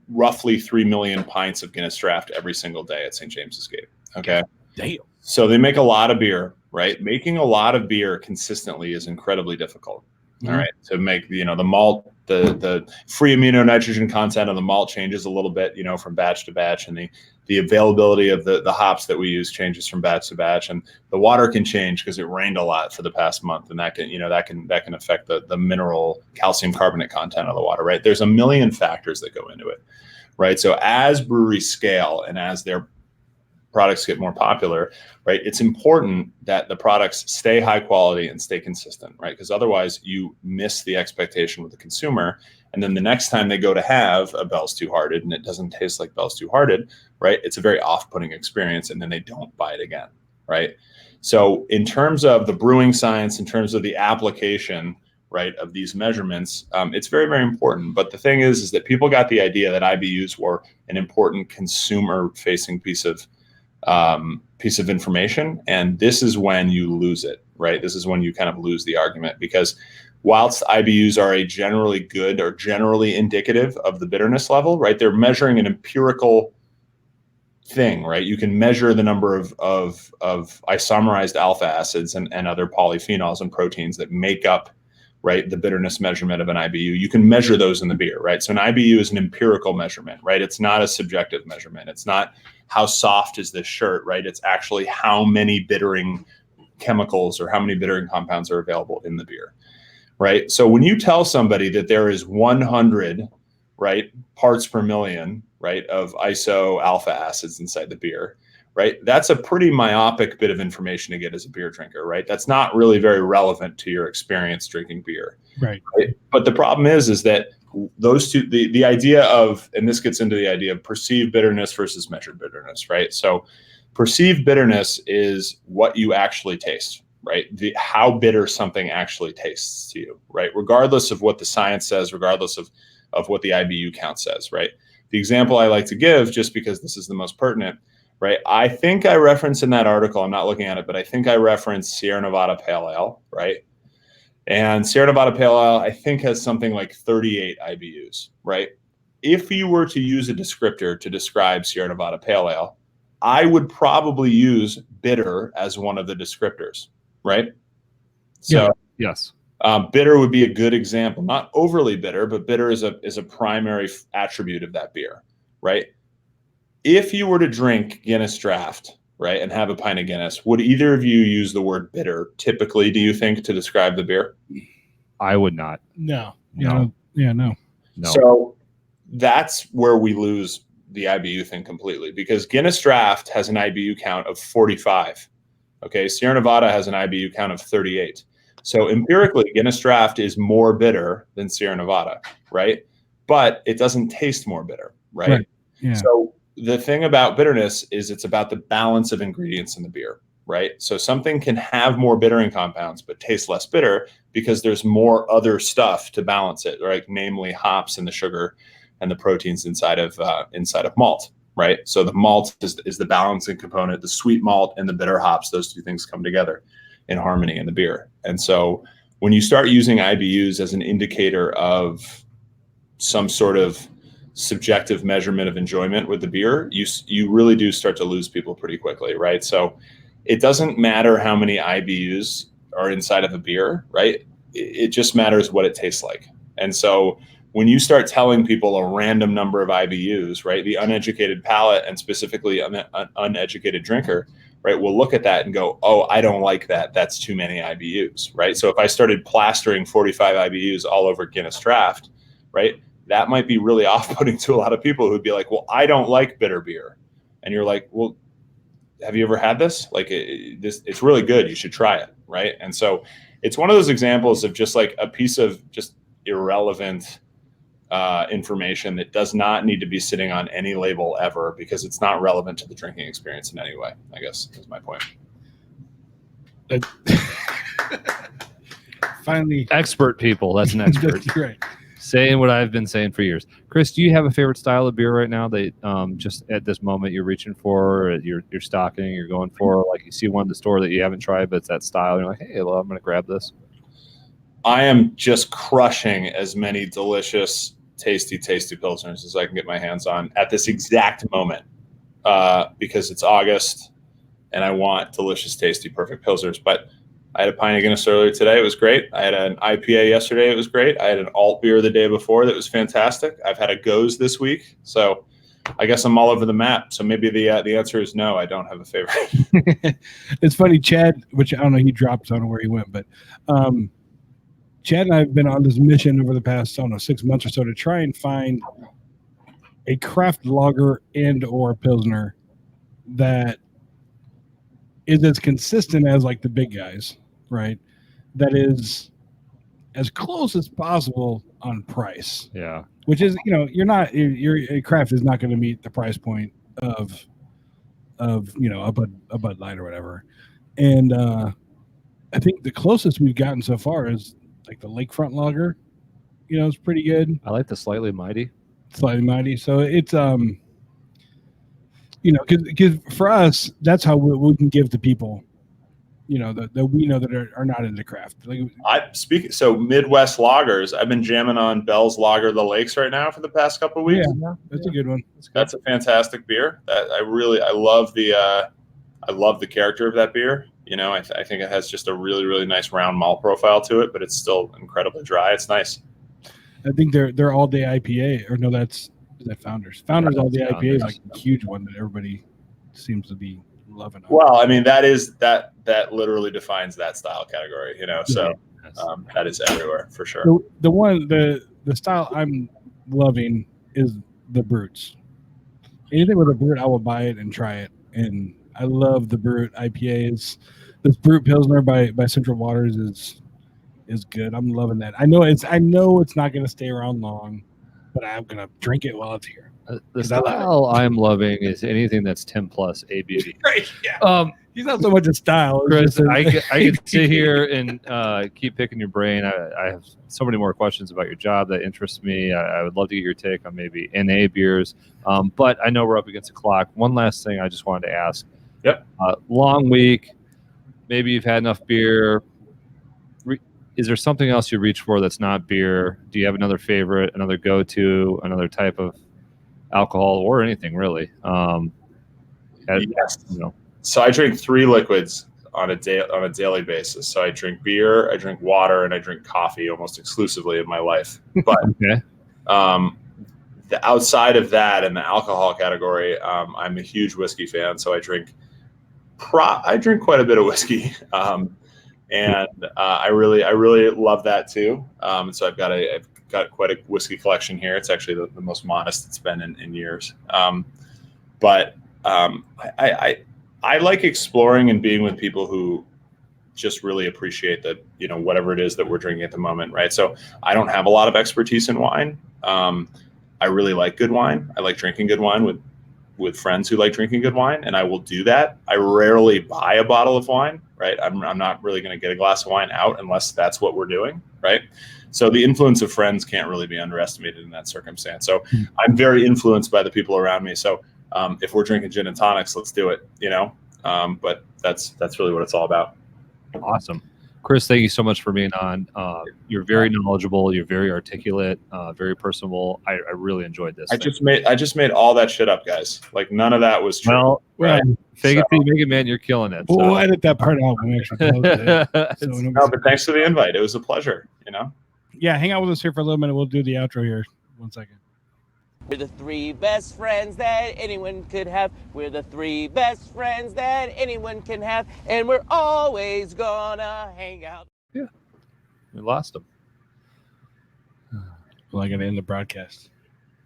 C: roughly 3 million pints of Guinness Draft every single day at St. James's Gate. Okay,
A: damn.
C: So they make a lot of beer, right? Making a lot of beer consistently is incredibly difficult.
A: Mhm.
C: All right, to make the malt, the free amino nitrogen content of the malt changes a little bit, from batch to batch, and the availability of the hops that we use changes from batch to batch, and the water can change because it rained a lot for the past month, and that can affect the mineral calcium carbonate content of the water. Right, there's a million factors that go into it. Right, so as breweries scale and as their products get more popular, right, it's important that the products stay high quality and stay consistent, right? Because otherwise you miss the expectation with the consumer. And then the next time they go to have a Bell's Two Hearted and it doesn't taste like Bell's Two Hearted, right, it's a very off-putting experience, and then they don't buy it again, right? So in terms of the brewing science, in terms of the application, right, of these measurements, it's very, very important. But the thing is that people got the idea that IBUs were an important consumer-facing piece of information, and this is when you lose it, right? This is when you kind of lose the argument, because whilst IBUs are a generally good or generally indicative of the bitterness level, right, they're measuring an empirical thing, right? You can measure the number of isomerized alpha acids and other polyphenols and proteins that make up, right, the bitterness measurement of an IBU. You can measure those in the beer, right? So an IBU is an empirical measurement, right? It's not a subjective measurement. It's not how soft is this shirt, right? It's actually how many bittering chemicals or how many bittering compounds are available in the beer, right? So when you tell somebody that there is 100, right, parts per million, right, of iso alpha acids inside the beer, right, that's a pretty myopic bit of information to get as a beer drinker, right? That's not really very relevant to your experience drinking beer.
A: Right.
C: But the problem is that those two, the idea of, and this gets into the idea of perceived bitterness versus measured bitterness, right? So perceived bitterness is what you actually taste, right? How bitter something actually tastes to you, right? Regardless of what the science says, regardless of what the IBU count says, right? The example I like to give, just because this is the most pertinent, right? I think I referenced in that article, I'm not looking at it, but I think I referenced Sierra Nevada Pale Ale, right? And Sierra Nevada Pale Ale, I think, has something like 38 IBUs, right? If you were to use a descriptor to describe Sierra Nevada Pale Ale, I would probably use bitter as one of the descriptors, right? So
D: Yes.
C: bitter would be a good example. Not overly bitter, but bitter is a primary attribute of that beer, right? If you were to drink Guinness Draft, right, and have a pint of Guinness, would either of you use the word bitter typically, do you think, to describe the beer?
D: I would not.
A: No.
D: No.
A: No.
C: So that's where we lose the IBU thing completely, because Guinness Draft has an IBU count of 45. Okay, Sierra Nevada has an IBU count of 38. So empirically, Guinness Draft is more bitter than Sierra Nevada, right? But it doesn't taste more bitter, right?
A: Yeah.
C: So the thing about bitterness is it's about the balance of ingredients in the beer, right? So something can have more bittering compounds but taste less bitter because there's more other stuff to balance it, right? Namely hops and the sugar and the proteins inside of malt, right? So the malt is the balancing component. The sweet malt and the bitter hops, those two things come together in harmony in the beer. And so when you start using IBUs as an indicator of some sort of subjective measurement of enjoyment with the beer, you really do start to lose people pretty quickly, right? So it doesn't matter how many IBUs are inside of a beer, right? It just matters what it tastes like. And so when you start telling people a random number of IBUs, right, the uneducated palate and specifically an uneducated drinker, right, will look at that and go, oh, I don't like that. That's too many IBUs, right? So if I started plastering 45 IBUs all over Guinness Draft, right, that might be really off-putting to a lot of people who'd be like, well, I don't like bitter beer. And you're like, well, have you ever had this? Like, it's really good. You should try it, right? And so it's one of those examples of just like a piece of just irrelevant information that does not need to be sitting on any label ever, because it's not relevant to the drinking experience in any way, I guess is my point.
A: Finally.
D: Expert people. That's an expert.
A: That's right.
D: Saying what I've been saying for years. Chris, do you have a favorite style of beer right now that just at this moment you're reaching for, or you're stocking, you're going for? Like you see one in the store that you haven't tried, but it's that style. And you're like, hey, well, I'm going to grab this.
C: I am just crushing as many delicious, tasty Pilsners as I can get my hands on at this exact moment, because it's August and I want delicious, tasty, perfect Pilsners. But I had a pint of Guinness earlier today. It was great. I had an IPA yesterday. It was great. I had an alt beer the day before that was fantastic. I've had a goes this week. So I guess I'm all over the map. So maybe the answer is no. I don't have a favorite.
A: It's funny, Chad, which I don't know, he dropped, so I don't know where he went, but Chad and I have been on this mission over the past, I don't know, 6 months or so to try and find a craft lager and or pilsner that is as consistent as like the big guys, right? That is as close as possible on price.
D: Yeah.
A: Which is, your craft is not going to meet the price point of a Bud Light or whatever. And I think the closest we've gotten so far is like the Lakefront Lager. It's pretty good.
D: I like the Slightly Mighty.
A: Slightly Mighty. So it's because for us, that's how we can give to people, that we know that are not into craft.
C: So Midwest lagers. I've been jamming on Bell's Lager the Lakes right now for the past couple of weeks.
A: Yeah, that's a good one.
C: That's a fantastic beer. I love the character of that beer. I think it has just a really, really nice round malt profile to it, but it's still incredibly dry. It's nice.
A: I think they're all day IPA, or no, is that Founders? Founders all day IPA is like a huge one that everybody seems to be loving.
C: Well, I mean, that literally defines that style category, So that is everywhere for sure.
A: The style I'm loving is the Brutes. Anything with a Brute, I will buy it and try it. And I love the Brute IPAs. This Brute Pilsner by Central Waters is good. I'm loving that. I know it's not going to stay around long, but I'm going to drink it while it's here.
D: The style I'm loving is anything that's 10 plus ABV.
A: Right. Yeah. He's not so much a style.
D: Chris, I could sit here and keep picking your brain. I have so many more questions about your job that interest me. I would love to get your take on maybe NA beers. But I know we're up against the clock. One last thing I just wanted to ask.
C: Yep.
D: Long week. Maybe you've had enough beer. Is there something else you reach for that's not beer? Do you have another favorite, another go-to, another type of alcohol or anything really?
C: Yes. So I drink 3 liquids on a daily basis. So I drink beer, I drink water, and I drink coffee almost exclusively in my life. But
D: okay.
C: The outside of that in the alcohol category, I'm a huge whiskey fan. So I drink quite a bit of whiskey. And I really love that too. So I've got quite a whiskey collection here. It's actually the most modest it's been in years. But I like exploring and being with people who just really appreciate that, whatever it is that we're drinking at the moment. Right. So I don't have a lot of expertise in wine. I really like good wine. I like drinking good wine with friends who like drinking good wine, and I will do that. I rarely buy a bottle of wine, right? I'm not really going to get a glass of wine out unless that's what we're doing, right? So the influence of friends can't really be underestimated in that circumstance. So I'm very influenced by the people around me. So if we're drinking gin and tonics, let's do it, but that's really what it's all about.
D: Awesome. Chris, thank you so much for being on. You're very knowledgeable. You're very articulate, very personable. I really enjoyed this.
C: I just made all that shit up, guys. Like none of that was true.
D: Well,
C: right?
D: Fake it till you make it, man. You're killing it. So.
A: We'll edit that part out when we actually close it.
C: No, but thanks for the invite. It was a pleasure.
A: Yeah, hang out with us here for a little minute. We'll do the outro here. 1 second.
E: We're the 3 best friends that anyone could have. We're the 3 best friends that anyone can have. And we're always gonna hang out.
D: Yeah. We lost him.
A: Well, I got to end the broadcast.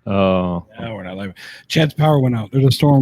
D: Oh.
A: No, we're not live. Chad's power went out. There's a storm.